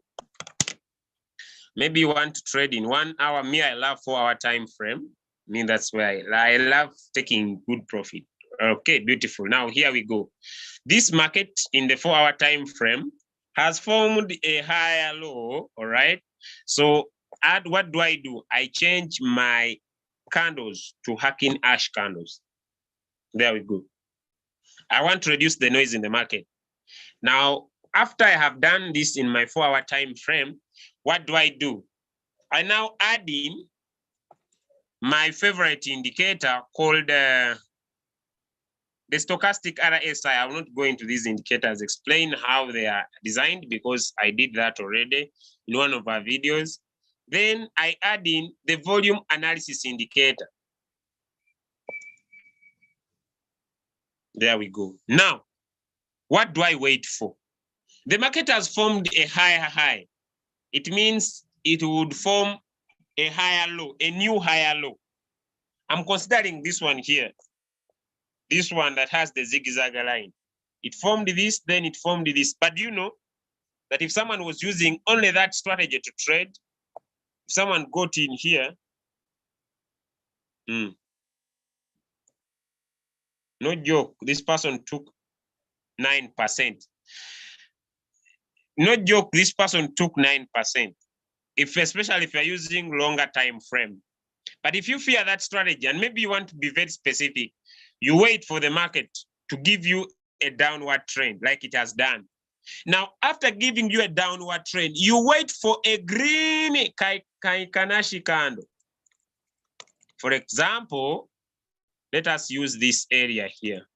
Maybe you want to trade in 1 hour. Me, I love 4-hour time frame. I mean, that's why I love taking good profit. Okay, beautiful. Now here we go. This market in the 4-hour time frame has formed a higher low, all right? So what do? I change my candles to hacking ash candles. There we go. I want to reduce the noise in the market. Now, after I have done this in my 4-hour time frame, what do? I now add in my favorite indicator called the stochastic RSI. I will not go into these indicators, explain how they are designed, because I did that already in one of our videos. Then I add in the volume analysis indicator. There we go. Now, what do I wait for? The market has formed a higher high. It means it would form a higher low, a new higher low. I'm considering this one here. This one that has the zigzag line. It formed this, then it formed this. But you know that if someone was using only that strategy to trade, if someone got in here, no joke, this person took 9%. No joke, this person took 9%. Especially if you're using longer time frame. But if you fear that strategy, and maybe you want to be very specific, you wait for the market to give you a downward trend like it has done. Now, after giving you a downward trend, you wait for a green Kanashi candle. For example, let us use this area here.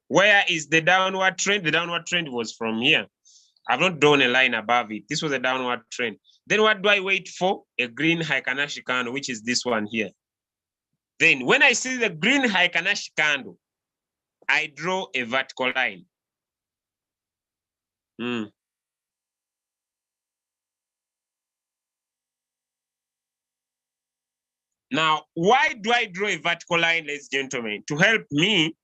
Where is the downward trend? The downward trend was from here. I've not drawn a line above it. This was a downward trend. Then what do I wait for? A green Kanashi candle, which is this one here. Then when I see the green Kanashi candle, I draw a vertical line. Now, why do I draw a vertical line, ladies and gentlemen? To help me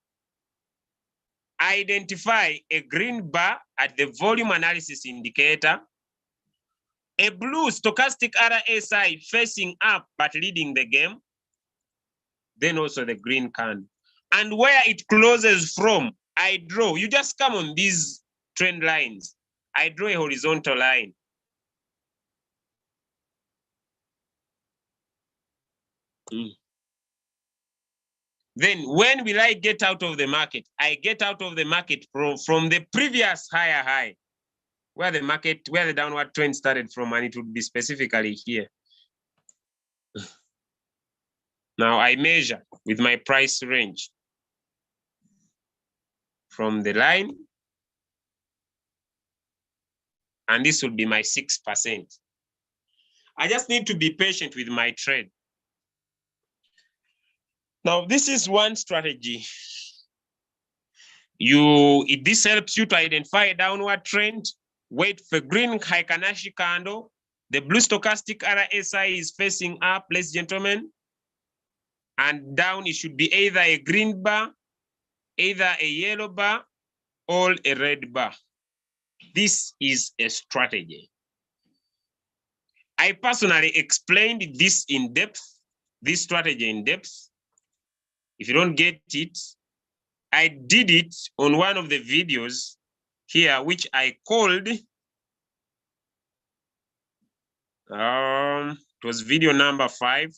identify a green bar at the volume analysis indicator, a blue stochastic RSI facing up but leading the game, then also the green candle. And where it closes from, I draw. You just come on these trend lines. I draw a horizontal line. Then when will I get out of the market? I get out of the market from the previous higher high, where the downward trend started from, and it would be specifically here. Now I measure with my price range from the line, and this will be my 6%. I just need to be patient with my trade. Now, this is one strategy. This helps you to identify a downward trend, wait for green Kanashi candle. The blue stochastic RSI is facing up, ladies and gentlemen. And down, it should be either a green bar, either a yellow bar, or a red bar. This is a strategy. I personally explained this in depth, this strategy in depth. If you don't get it, I did it on one of the videos here, which I called, it was video number 5.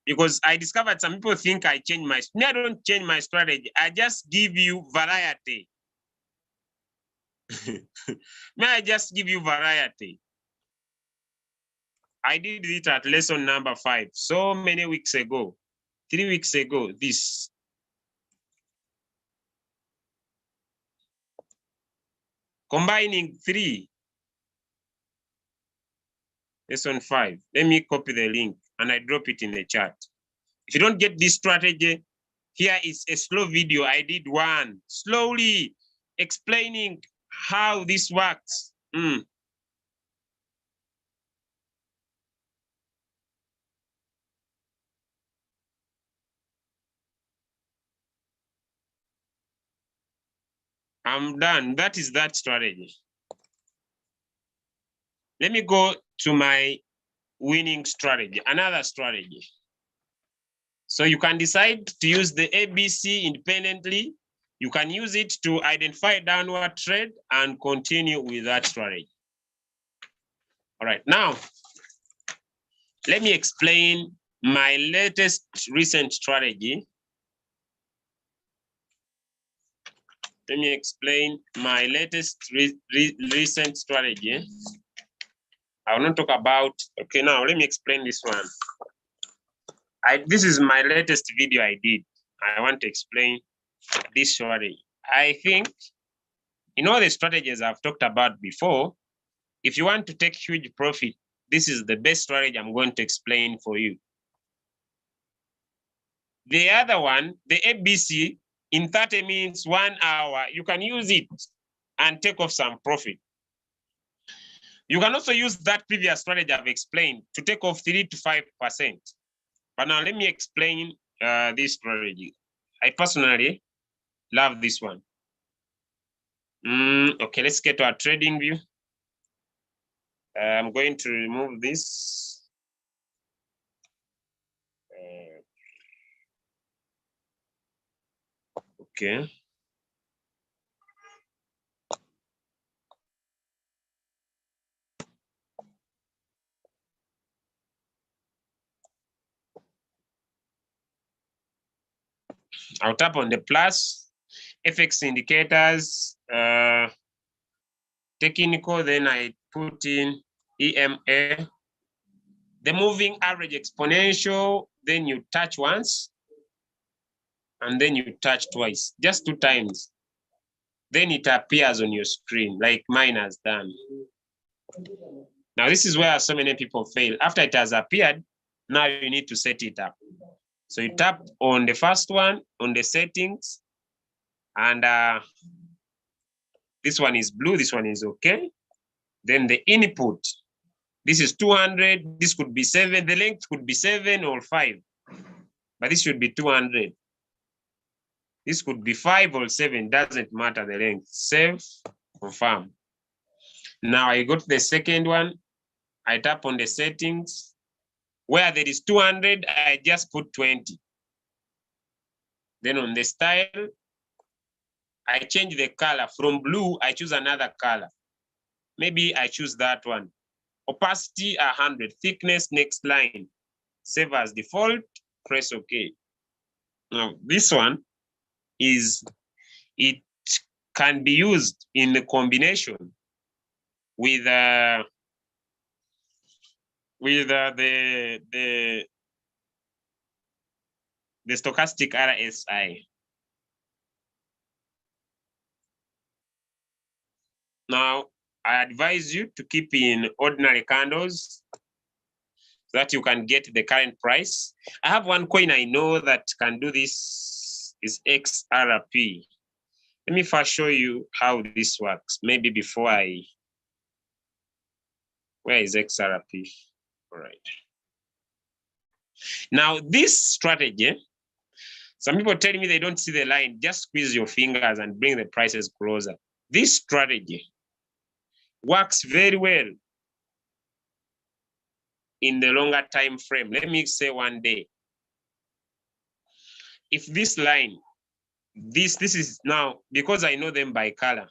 Because I discovered some people think I change I don't change my strategy. I just give you variety. May I just give you variety? I did it at lesson number 5 so many weeks ago, 3 weeks ago, this. Combining 3, lesson 5. Let me copy the link and I drop it in the chat. If you don't get this strategy, here is a slow video. I did one slowly explaining how this works. I'm done. That is that strategy. Let me go to my winning strategy, another strategy. So you can decide to use the ABC independently. You can use it to identify downward trend and continue with that strategy. All right, now, let me explain my latest recent strategy. let me explain my latest recent strategy. I will not talk about, okay, now let me explain this one. This is my latest video I did. I want to explain this strategy. I think in all the strategies I've talked about before, if you want to take huge profit, this is the best strategy I'm going to explain for you. The other one, the ABC, in 30 minutes, 1 hour, you can use it and take off some profit. You can also use that previous strategy I've explained to take off 3 to 5%. But now let me explain this strategy. I personally love this one. Okay, let's get to our trading view. I'm going to remove this. Okay. I'll tap on the plus, FX indicators, technical, then I put in EMA. The moving average exponential, then you touch once, and then you touch twice, just 2 times. Then it appears on your screen, like mine has done. Now, this is where so many people fail. After it has appeared, now you need to set it up. So you tap on the first one, on the settings, and this one is blue, this one is okay. Then the input, this is 200, this could be 7, the length could be 7 or 5, but this should be 200. This could be 5 or 7, doesn't matter the length. Save, confirm. Now I go to the second one, I tap on the settings. Where there is 200, I just put 20. Then on the style, I change the color. From blue, I choose another color. Maybe I choose that one. Opacity 100, thickness next line. Save as default, press OK. Now this one it can be used in the combination with the stochastic RSI. Now, I advise you to keep in ordinary candles so that you can get the current price. I have one coin I know that can do this, is XRP. Let me first show you how this works. Maybe before where is XRP? All right. Now, this strategy, some people tell me they don't see the line. Just squeeze your fingers and bring the prices closer. This strategy works very well in the longer time frame. Let me say 1 day. If this line, this is now, because I know them by color,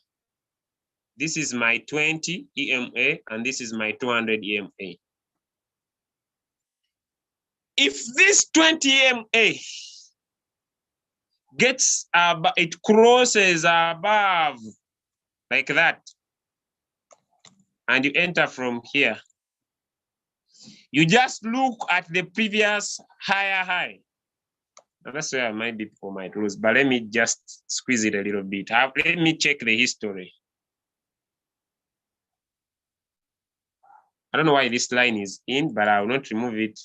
this is my 20 EMA and this is my 200 EMA. If this 20 EMA gets it crosses above like that, and you enter from here, you just look at the previous higher high. Now that's where I might be for my rules, but let me just squeeze it a little bit. Let me check the history. I don't know why this line is in, but I will not remove it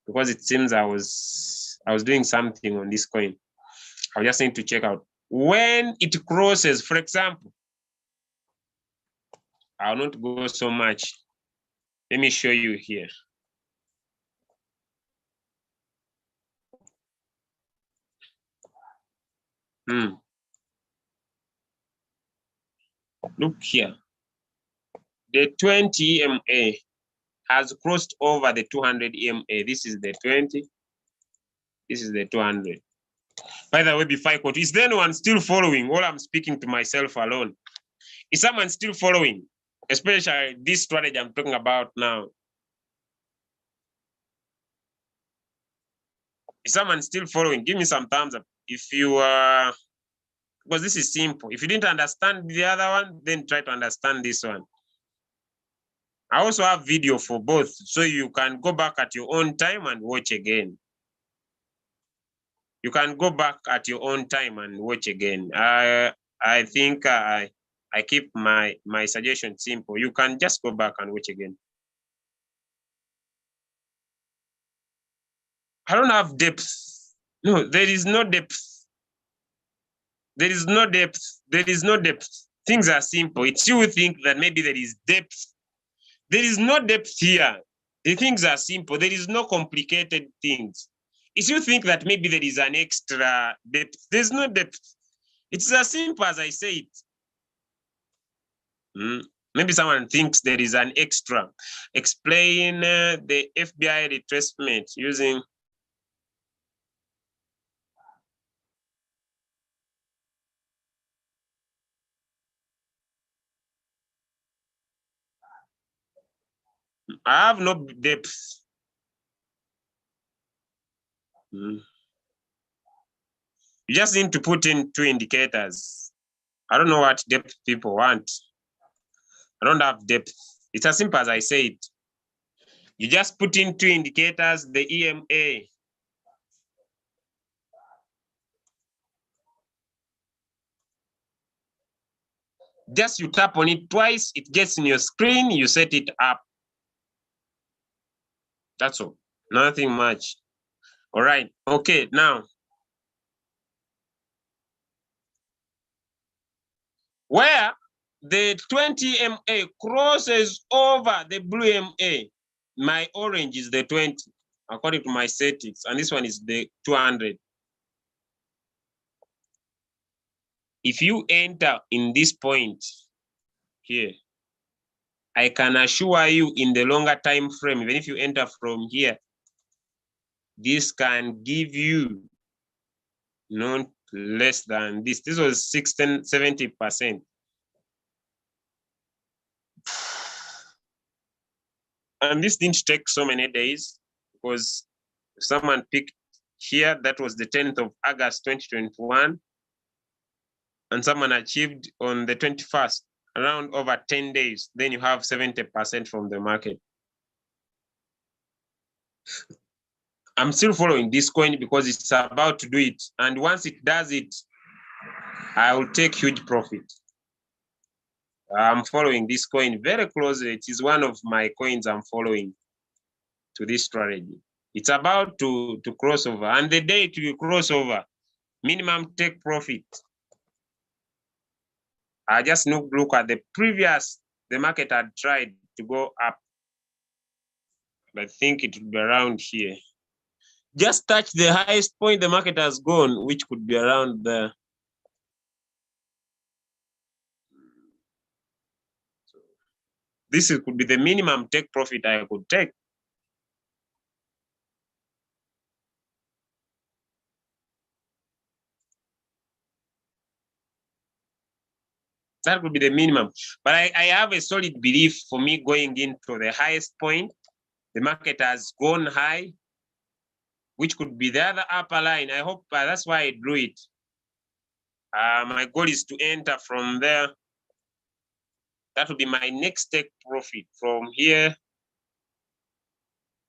because it seems I was doing something on this coin. I just need to check out when it crosses. For example, I'll not go so much. Let me show you here. Look here. The 20 EMA has crossed over the 200 EMA. This is the 20. This is the 200. By the way, before I continue, is there anyone still following? Or I'm speaking to myself alone? Is someone still following? Especially this strategy I'm talking about now. Is someone still following? Give me some thumbs up if you are because this is simple. If you didn't understand the other one, then try to understand this one. I also have video for both, so you can go back at your own time and watch again. You can go back at your own time and watch again. I think I keep my suggestion simple. You can just go back and watch again. I don't have depth. No, there is no depth. There is no depth. There is no depth. Things are simple. It's you think that maybe there is depth. There is no depth here. The things are simple. There is no complicated things. If you think that maybe there is an extra depth, there's no depth. It's as simple as I say it. Maybe someone thinks there is an extra. Explain the FBI retracement using. I have no depth. You just need to put in 2 indicators. I don't know what depth people want. I don't have depth. It's as simple as I say it. You just put in 2 indicators, the EMA. Just you tap on it twice, it gets in your screen, you set it up. That's all. Nothing much. All right. Okay, now. Where the 20 MA crosses over the blue MA, my orange is the 20, according to my settings, and this one is the 200. If you enter in this point here, I can assure you in the longer time frame, even if you enter from here, this can give you not less than this. This was 70%. And this didn't take so many days because someone picked here, that was the 10th of August, 2021. And someone achieved on the 21st, around over 10 days. Then you have 70% from the market. I'm still following this coin because it's about to do it. And once it does it, I will take huge profit. I'm following this coin very closely. It is one of my coins I'm following to this strategy. It's about to cross over. And the day it will cross over, minimum take profit. I just look at the previous, the market had tried to go up. I think it would be around here. Just touch the highest point the market has gone, which could be around there. So this could be the minimum take profit I could take. That could be the minimum. But I have a solid belief for me going into the highest point. The market has gone high, which could be the other upper line. I hope that's why I drew it. My goal is to enter from there. That will be my next take profit from here.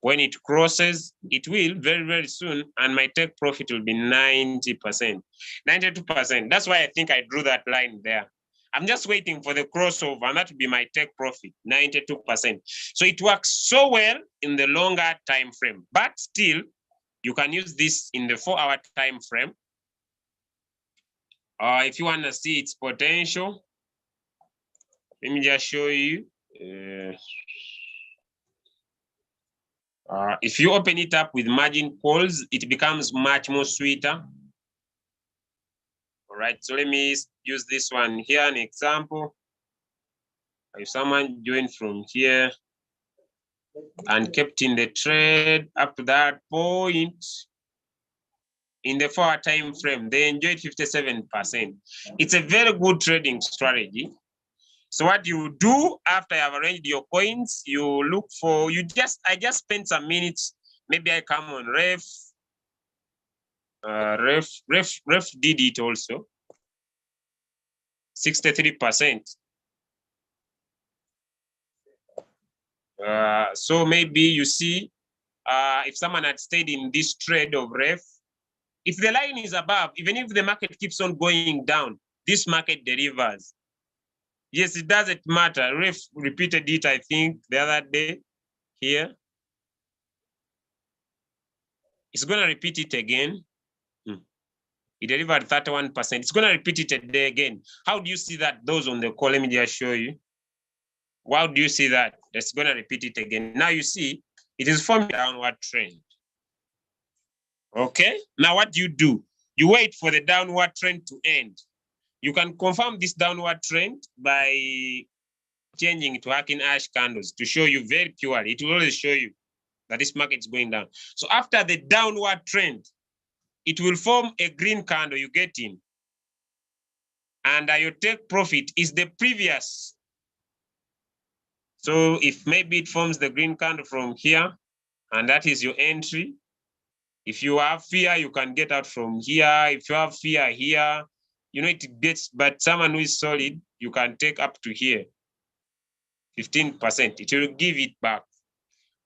When it crosses, it will very, very soon, and my take profit will be 90%, 92%. That's why I think I drew that line there. I'm just waiting for the crossover, and that will be my take profit, 92%. So it works so well in the longer time frame, but still, you can use this in the 4-hour time frame. If you want to see its potential, let me just show you. If you open it up with margin calls, it becomes much more sweeter. All right, so let me use this one here, an example. If someone joined from here and kept in the trade up to that point in the 4-hour time frame, they enjoyed 57%. It's a very good trading strategy. So what you do after you have arranged your coins, you look for, I just spent some minutes. Maybe I come on ref. Ref did it also. 63%. So maybe you see, if someone had stayed in this trade of ref, if the line is above, even if the market keeps on going down, this market delivers. Yes, it doesn't matter. Ref repeated it, I think, the other day here. It's going to repeat it again. It delivered 31%. It's going to repeat it today again. How do you see that? Those on the call, let me just show you. How do you see that? It's going to repeat it again. Now you see, it is forming a downward trend. Okay? Now what do? You wait for the downward trend to end. You can confirm this downward trend by changing to Hacking Ash candles to show you very purely. It will always show you that this market is going down. So after the downward trend, it will form a green candle you get in. And your take profit is the previous. So if maybe it forms the green candle from here, and that is your entry. If you have fear, you can get out from here. If you have fear here, you know it gets, but someone who is solid, you can take up to here, 15%. It will give it back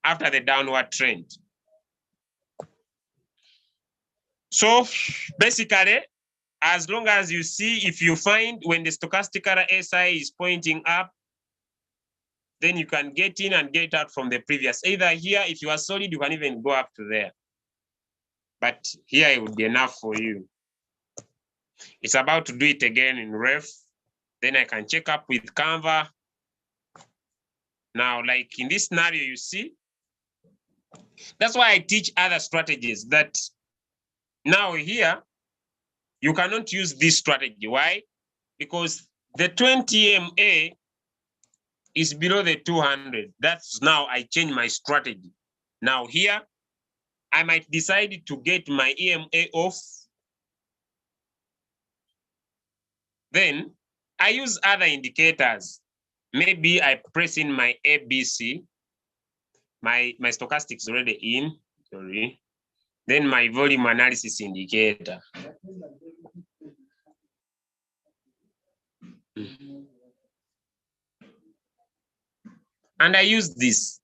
after the downward trend. So basically, as long as you see, if you find when the stochastic RSI is pointing up, then you can get in and get out from the previous. Either here, if you are solid, you can even go up to there. But here it would be enough for you. It's about to do it again in ref. Then I can check up with Canva. Now, like in this scenario, you see, that's why I teach other strategies that now here, you cannot use this strategy. Why? Because the 20 MA is below the 200. That's now I change my strategy. Now here, I might decide to get my EMA off. Then I use other indicators. Maybe I press in my ABC. My stochastic is already in, sorry. Then my volume analysis indicator. And I use this.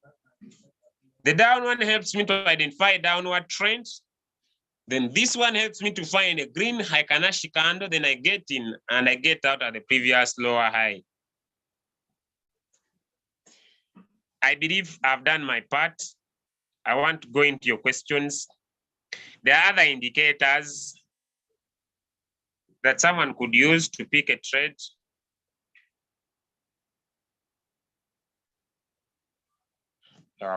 The down one helps me to identify downward trends. Then this one helps me to find a green Heikanshi candle. Then I get in and I get out at the previous lower high. I believe I've done my part. I want to go into your questions. There are other indicators that someone could use to pick a trade.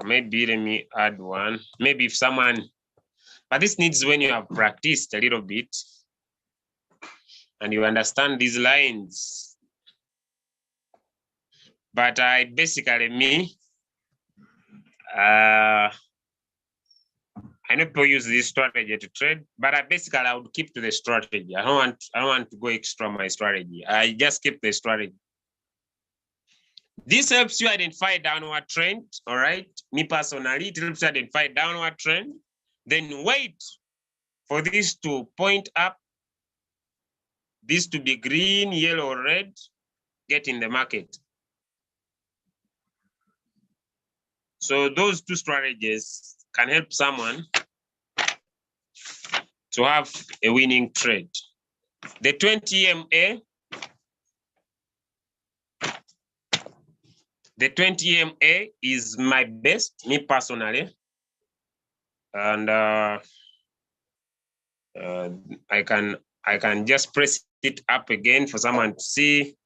Maybe let me add one. Maybe if someone, but this needs when you have practiced a little bit and you understand these lines. But I basically I know people use this strategy to trade, but I would keep to the strategy. I don't want to go extra my strategy. I just keep the strategy. This helps you identify downward trend, all right? Me personally, it helps you identify downward trend. Then wait for this to point up, this to be green, yellow, red, get in the market. So those two strategies can help someone to have a winning trade. The 20 MA, the 20 MA is my best, me personally. And I can just press it up again for someone to see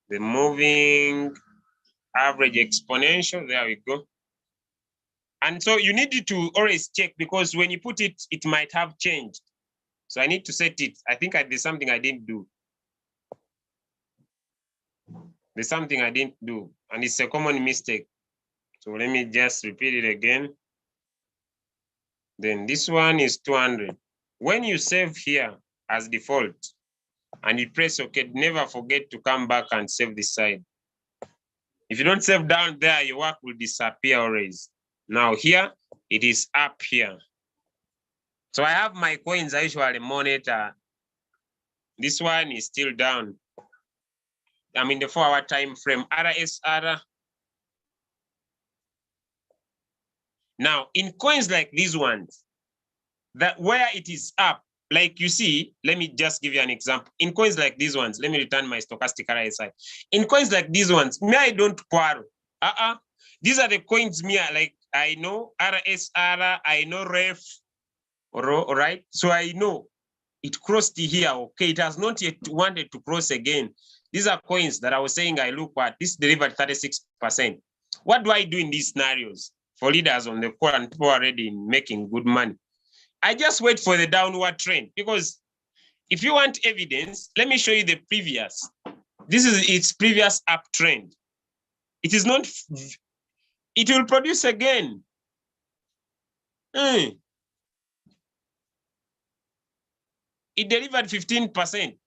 the moving average exponential. There we go. And so you need to always check, because when you put it, it might have changed. So I need to set it. I think there's something I didn't do. There's something I didn't do, and it's a common mistake. So let me just repeat it again. Then this one is 200. When you save here as default and you press OK, never forget to come back and save this side. If you don't save down there, your work will disappear always. Now here, it is up here. So I have my coins I usually monitor. This one is still down. I mean the 4-hour time frame, RSR. Now, in coins like these ones, that where it is up, like you see, let me just give you an example. In coins like these ones, let me return my stochastic RSI. In coins like these ones, me, I don't quarrel. These are the coins me, like I know RSR, I know ref, all right? So I know it crossed here, okay? It has not yet wanted to cross again. These are coins that I was saying I look at. This delivered 36%. What do I do in these scenarios for leaders on the core and people already making good money? I just wait for the downward trend, because if you want evidence, let me show you the previous. This is its previous uptrend. It is not, it will produce again. It delivered 15%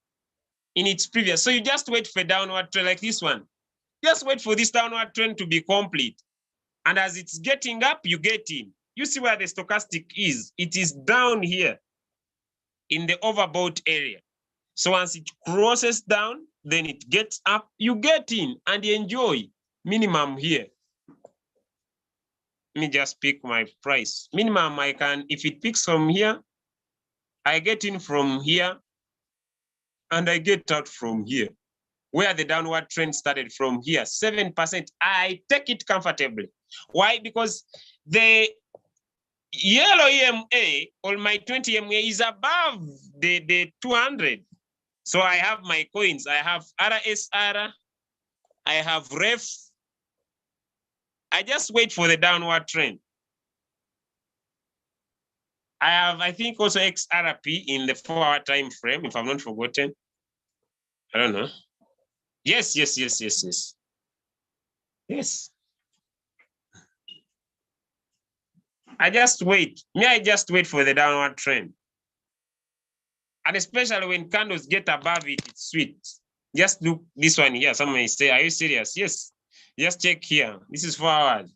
in its previous. So you just wait for a downward trend like this one. Just wait for this downward trend to be complete. And as it's getting up, you get in. You see where the stochastic is. It is down here in the overbought area. So once it crosses down, then it gets up, you get in and you enjoy. Minimum here. Let me just pick my price. Minimum I can, if it picks from here, I get in from here and I get out from here. Where the downward trend started from here, 7%, I take it comfortably. Why? Because the yellow EMA or my 20 EMA is above the 200. So I have my coins. I have RSR, I have ref. I just wait for the downward trend. I have, I think, also XRP in the 4-hour time frame, if I'm not forgotten. I don't know. Yes. Yes. I just wait. I just wait for the downward trend. And especially when candles get above it, it's sweet. Just look this one here. Someone may say, are you serious? Yes. Just check here. This is 4 hours.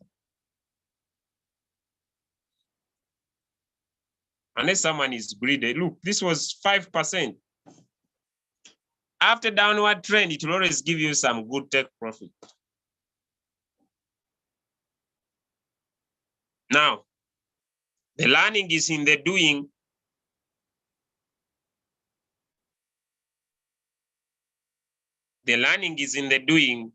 Unless someone is greedy. Look, this was 5%. After downward trend, it will always give you some good take profit. Now, the learning is in the doing. The learning is in the doing.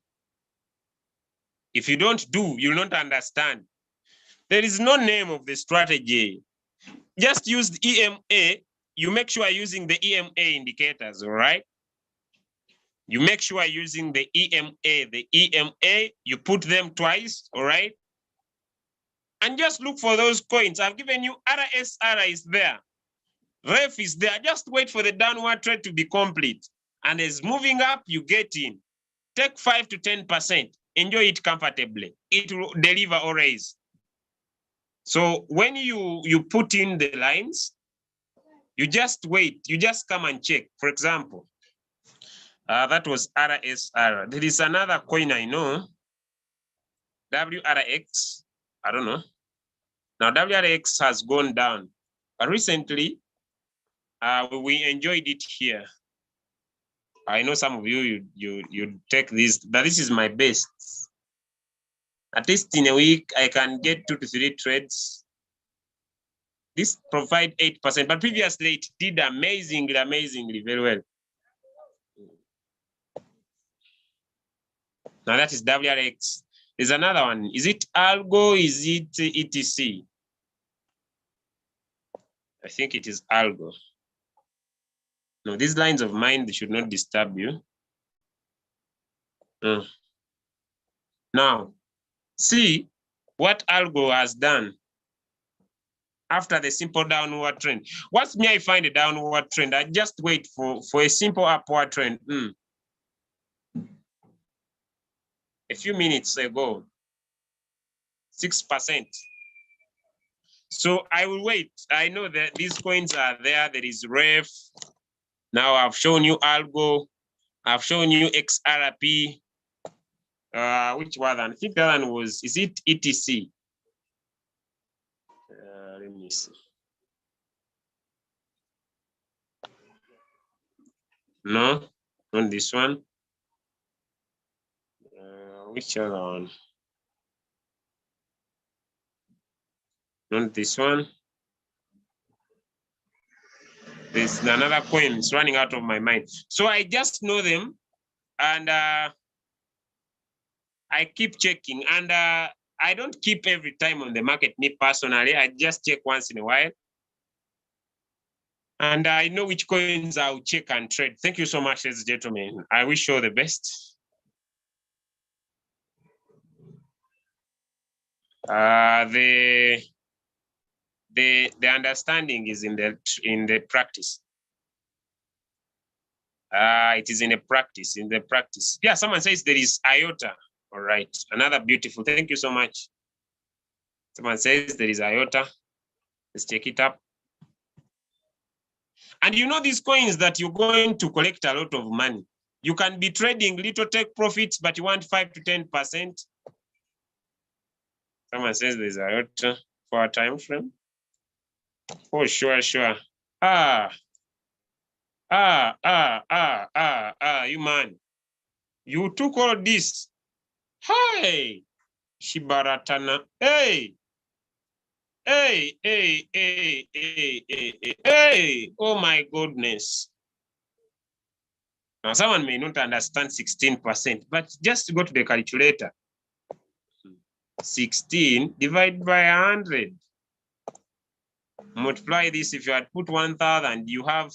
If you don't do, you'll not understand. There is no name of the strategy. Just use the EMA. You make sure you're using the EMA indicators, all right? You make sure you're using the EMA. The EMA, you put them twice, all right? And just look for those coins. I've given you RSR is there. Ref is there. Just wait for the downward trend to be complete. And as moving up, you get in. Take 5 to 10%. Enjoy it comfortably. It will deliver always. So when you put in the lines, you just wait. You just come and check. For example, that was RSR. There is another coin I know, WRX. I don't know. Now WRX has gone down. But recently, we enjoyed it here. I know some of you take this, but this is my best. At least in a week, I can get 2 to 3 trades. This provide 8%, but previously it did amazingly, very well. Now that is WRX. There's another one. Is it Algo? Is it ETC? I think it is Algo. No, these lines of mine, they should not disturb you. Now, see what Algo has done after the simple downward trend. Once I find a downward trend, I just wait for a simple upward trend. A few minutes ago, 6%. So I will wait. I know that these coins are there. There is ref. Now I've shown you Algo. I've shown you XRP. Which one? I think that one was, is it ETC? Let me see. No, not this one. Which other one? Not this one. There's another coin. It's running out of my mind. So I just know them, and I keep checking. And I don't keep every time on the market, me personally. I just check once in a while. And I know which coins I'll check and trade. Thank you so much, ladies and gentlemen. I wish you all the best. The understanding is in the practice. It is in the practice. Yeah, someone says there is iota. All right, another beautiful. Thank you so much. Someone says there is iota. Let's check it up. And you know these coins that you're going to collect a lot of money. You can be trading little take profits, but you want 5 to 10%. Someone says there's iota for a time frame. Oh, sure. You man. You took all this. Hey, Shibaratana. Hey. Oh my goodness. Now, someone may not understand 16%, but just go to the calculator. 16 divided by 100. Multiply this. If you had put 1,000, you have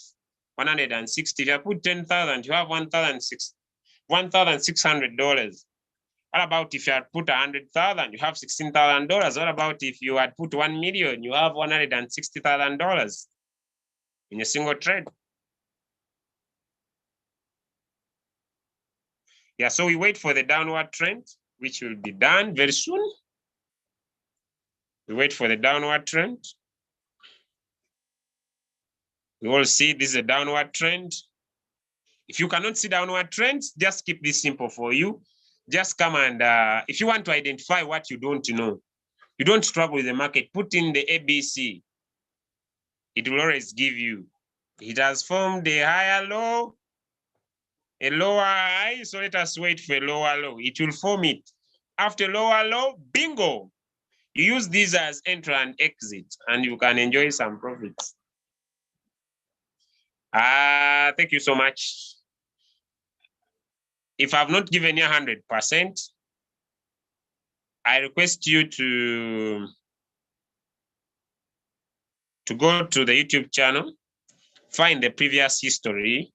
160. If you put 10,000, you have $1,600. What about if you had put 100,000, you have $16,000? What about if you had put 1 million, you have $160,000 in a single trade? Yeah, so we wait for the downward trend, which will be done very soon. We wait for the downward trend. We all see this is a downward trend. If you cannot see downward trends, just keep this simple for you. Just come and, if you want to identify what you don't know, you don't struggle with the market, put in the ABC. It will always give you. It has formed a higher low, a lower high, so let us wait for a lower low. It will form it. After lower low, bingo. You use these as enter and exit, and you can enjoy some profits. Thank you so much. If I've not given you 100%, I request you to go to the YouTube channel, find the previous history,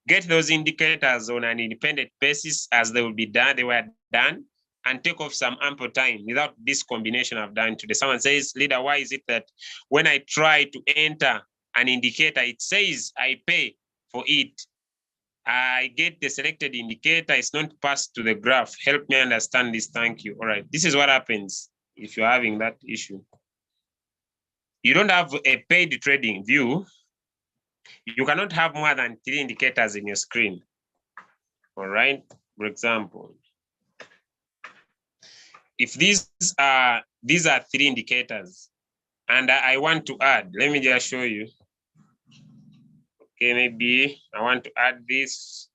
get those indicators on an independent basis as they will be done, they were done, and take off some ample time without this combination I've done today. Someone says, leader, why is it that when I try to enter an indicator, it says I pay for it? I get the selected indicator, it's not passed to the graph. Help me understand this, thank you. All right, this is what happens if you're having that issue. You don't have a paid trading view. You cannot have more than 3 indicators in your screen. All right, for example, if these are 3 indicators and I want to add, let me just show you. Okay, maybe I want to add this.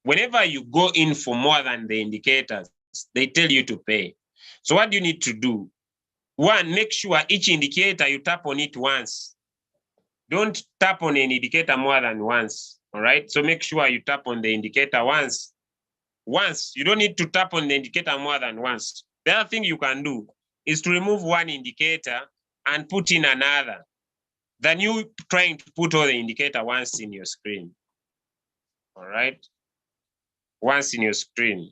Whenever you go in for more than the indicators, they tell you to pay. So what do you need to do? One, make sure each indicator you tap on it once. Don't tap on an indicator more than once. All right, so make sure you tap on the indicator once. You don't need to tap on the indicator more than once. The other thing you can do is to remove one indicator and put in another. Then you trying to put all the indicator once in your screen. All right, once in your screen.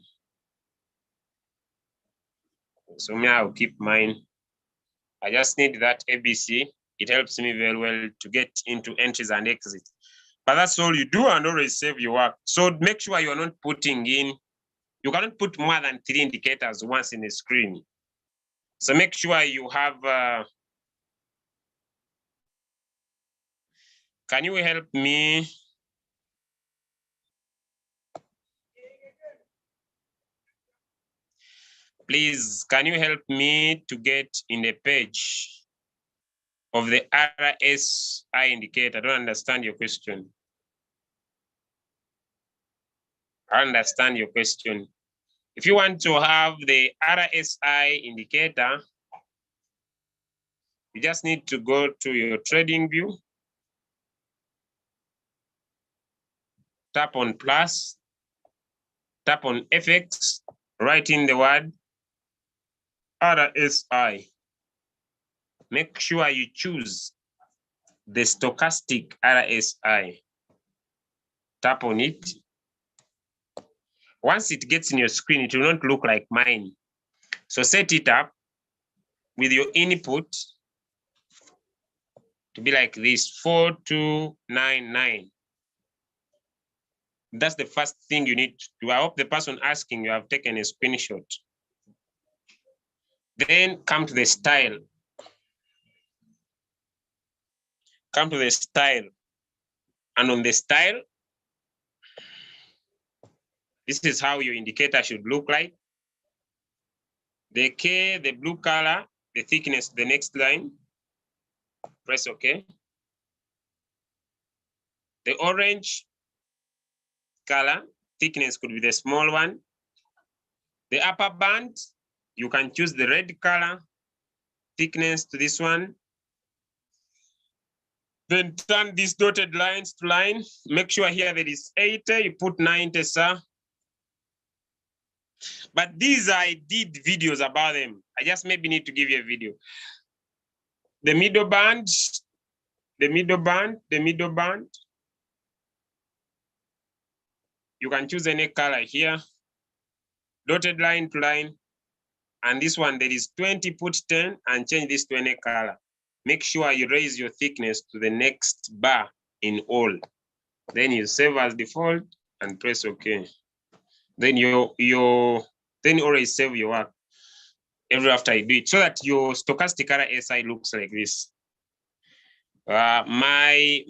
So me, I'll keep mine. I just need that ABC. It helps me very well to get into entries and exits. But that's all you do and always save your work. So make sure you're not putting in, you cannot put more than 3 indicators once in the screen. So make sure you have, can you help me? Please, can you help me to get in the page of the RSI indicator? I don't understand your question. I understand your question. If you want to have the RSI indicator, you just need to go to your trading view, tap on plus, tap on FX, write in the word RSI. Make sure you choose the stochastic RSI. Tap on it. Once it gets in your screen, it will not look like mine. So set it up with your input to be like this, 4299. That's the first thing you need to do. I hope the person asking you have taken a screenshot. Then come to the style. Come to the style. And on the style, this is how your indicator should look like. The K, the blue color, the thickness, the next line. Press OK. The orange color, thickness could be the small one. The upper band, you can choose the red color, thickness to this one. Then turn these dotted lines to line. Make sure here there is 80, you put 90, sir. But these I did videos about them. I just maybe need to give you a video. The middle band, the middle band, the middle band. You can choose any color here. Dotted line to line. And this one, there is 20, put 10 and change this to any color. Make sure you raise your thickness to the next bar in all. Then you save as default and press OK. Then you always save your work every after you do it so that your stochastic RSI looks like this. My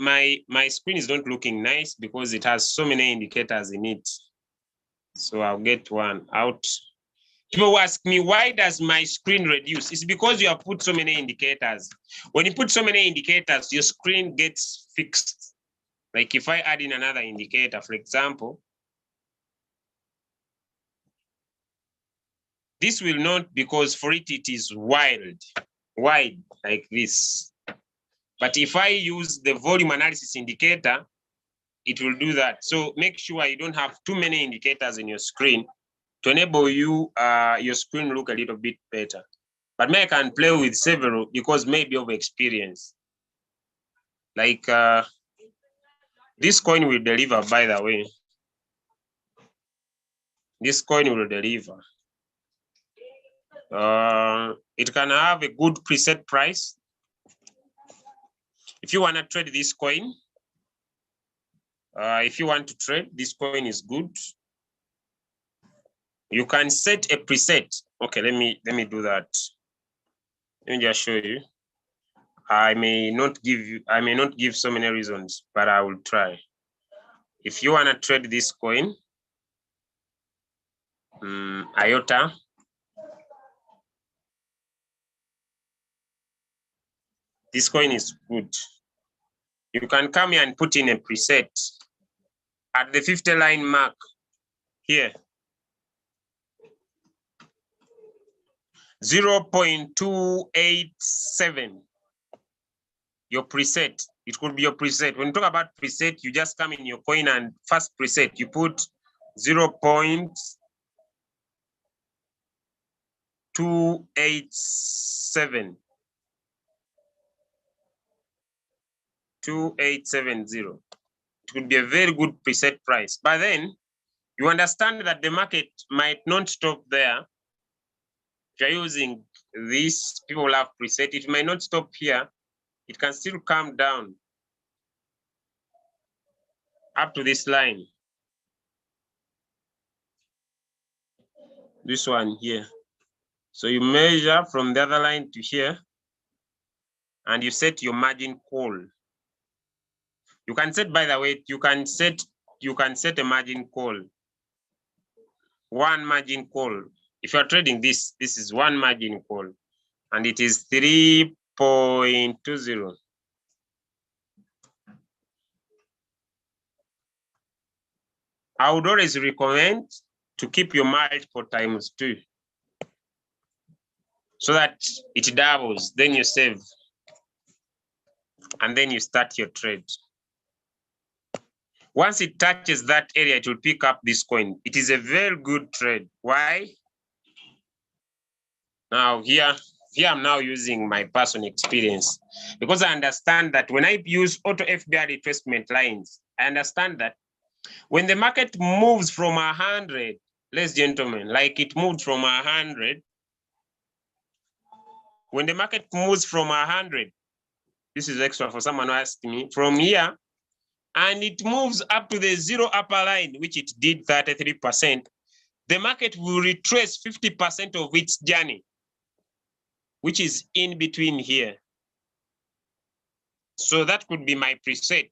screen is not looking nice because it has so many indicators in it. So I'll get one out. People ask me, why does my screen reduce? It's because you have put so many indicators. When you put so many indicators, your screen gets fixed. Like if I add in another indicator, for example, this will not, because for it, it is wide like this. But if I use the volume analysis indicator, it will do that. So make sure you don't have too many indicators in your screen to enable you your screen look a little bit better. But maybe I can play with several because maybe of experience. Like this coin will deliver, by the way. This coin will deliver. It can have a good preset price. If you want to trade this coin, if you want to trade, this coin is good. You can set a preset. Okay, let me do that. Let me just show you. I may not give so many reasons, but I will try. If you want to trade this coin, IOTA, this coin is good. You can come here and put in a preset at the 50 line mark here. 0.287. Your preset. It could be your preset. When you talk about preset, you just come in your coin and first preset, you put 0.287. 2870. It could be a very good preset price. But then you understand that the market might not stop there. If you're using this, people will have preset. It might not stop here. It can still come down up to this line. This one here. So you measure from the other line to here, and you set your margin call. You can set, by the way, you can set a margin call. One margin call. If you're trading this is one margin call, and it is 3.20. I would always recommend to keep your multiple times 2 so that it doubles, then you save, and then you start your trade. Once it touches that area, it will pick up this coin. It is a very good trade. Why? Now here I'm now using my personal experience, because I understand that when I use auto FBR retracement lines, I understand that when the market moves from 100, ladies and gentlemen, like it moved from 100, when the market moves from 100, this is extra for someone who asked me, from here, and it moves up to the 0 upper line, which it did 33%, the market will retrace 50% of its journey, which is in between here. So that could be my preset.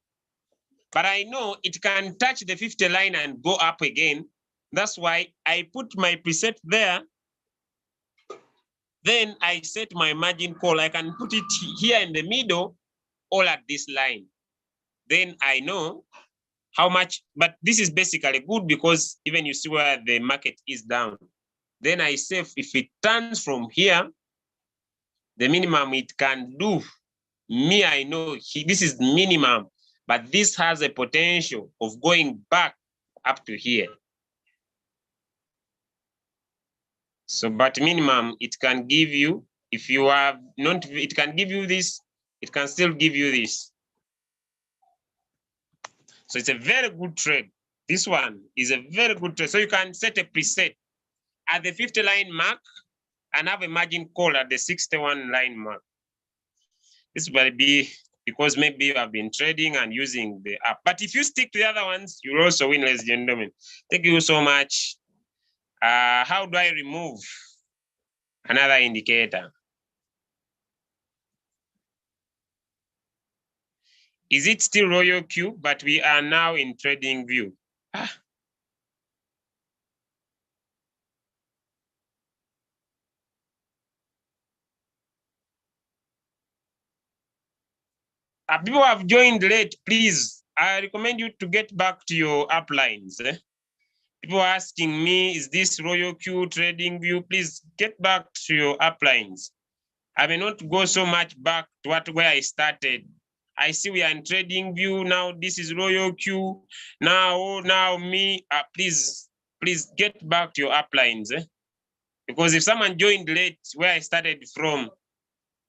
But I know it can touch the 50 line and go up again. That's why I put my preset there. Then I set my margin call. I can put it here in the middle or at this line. Then I know how much, but this is basically good because even you see where the market is down. Then I say if it turns from here, the minimum it can do, me, I know this is minimum, but this has a potential of going back up to here. So, but minimum, it can give you, if you have not, it can give you this, it can still give you this. So it's a very good trade. This one is a very good trade. So you can set a preset at the 50 line mark and have a margin call at the 61 line mark. This will be because maybe you have been trading and using the app. But if you stick to the other ones, you'll also win, ladies and gentlemen. Thank you so much. How do I remove another indicator? Is it still Royalq, but we are now in trading view? People have joined late, please. I recommend you to get back to your uplines. People are asking me, is this Royalq trading view? Please get back to your uplines. I may not go so much back to where I started. I see we are in trading view now. This is Royalq. Now me. Please get back to your uplines. Because if someone joined late where I started from,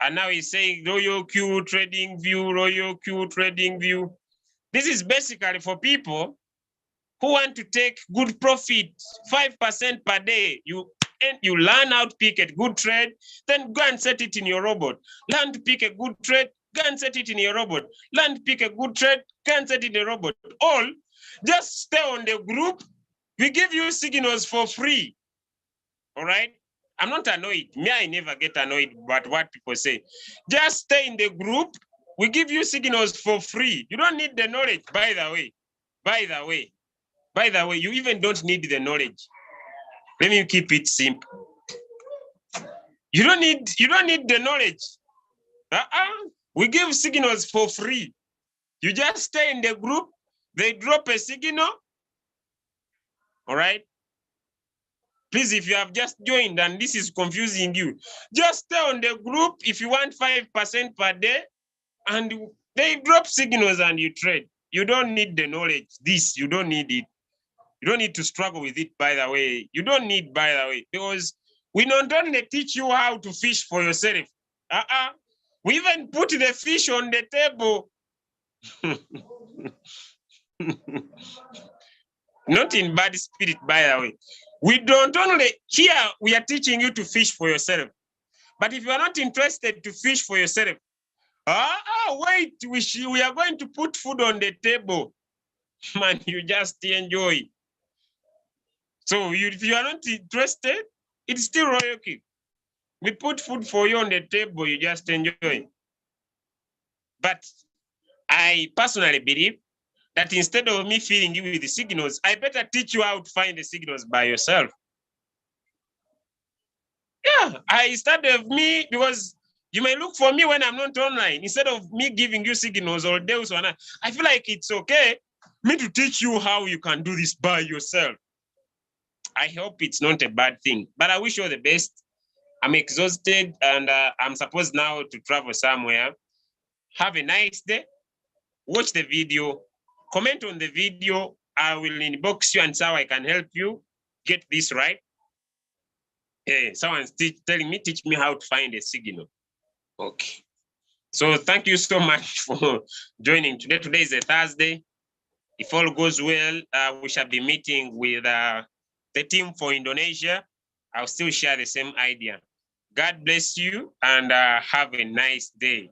and now he's saying Royalq trading view, Royalq trading view. This is basically for people who want to take good profit, 5% per day. You learn how to pick a good trade, then go and set it in your robot. Learn to pick a good trade, go and set it in your robot. Learn to pick a good trade, go and set it in your robot. All, just stay on the group. We give you signals for free. All right? I'm not annoyed. Me, I never get annoyed about what people say. Just stay in the group. We give you signals for free. You don't need the knowledge, by the way. By the way, you even don't need the knowledge. Let me keep it simple. You don't need the knowledge. We give signals for free. You just stay in the group. They drop a signal. All right? Please, if you have just joined and this is confusing you, just stay on the group if you want 5% per day, and they drop signals and you trade. You don't need the knowledge. You don't need it. You don't need to struggle with it, by the way. You don't need, by the way, because we not only teach you how to fish for yourself. We even put the fish on the table. Not in bad spirit, by the way. We don't only, here we are teaching you to fish for yourself. But if you are not interested to fish for yourself, wait, we are going to put food on the table. Man, you just enjoy. So if you are not interested, it's still Royalq. We put food for you on the table, you just enjoy. But I personally believe that instead of me feeding you with the signals, I better teach you how to find the signals by yourself. Yeah, I started me because you may look for me when I'm not online. Instead of me giving you signals or deals or not, I feel like it's okay me to teach you how you can do this by yourself. I hope it's not a bad thing, but I wish you all the best. I'm exhausted and I'm supposed now to travel somewhere. Have a nice day. Watch the video, comment on the video. I will inbox you and see how I can help you get this right. Hey, someone's telling me, teach me how to find a signal. Okay. So thank you so much for joining today. Today is a Thursday. If all goes well, we shall be meeting with the team for Indonesia. I'll still share the same idea. God bless you and have a nice day.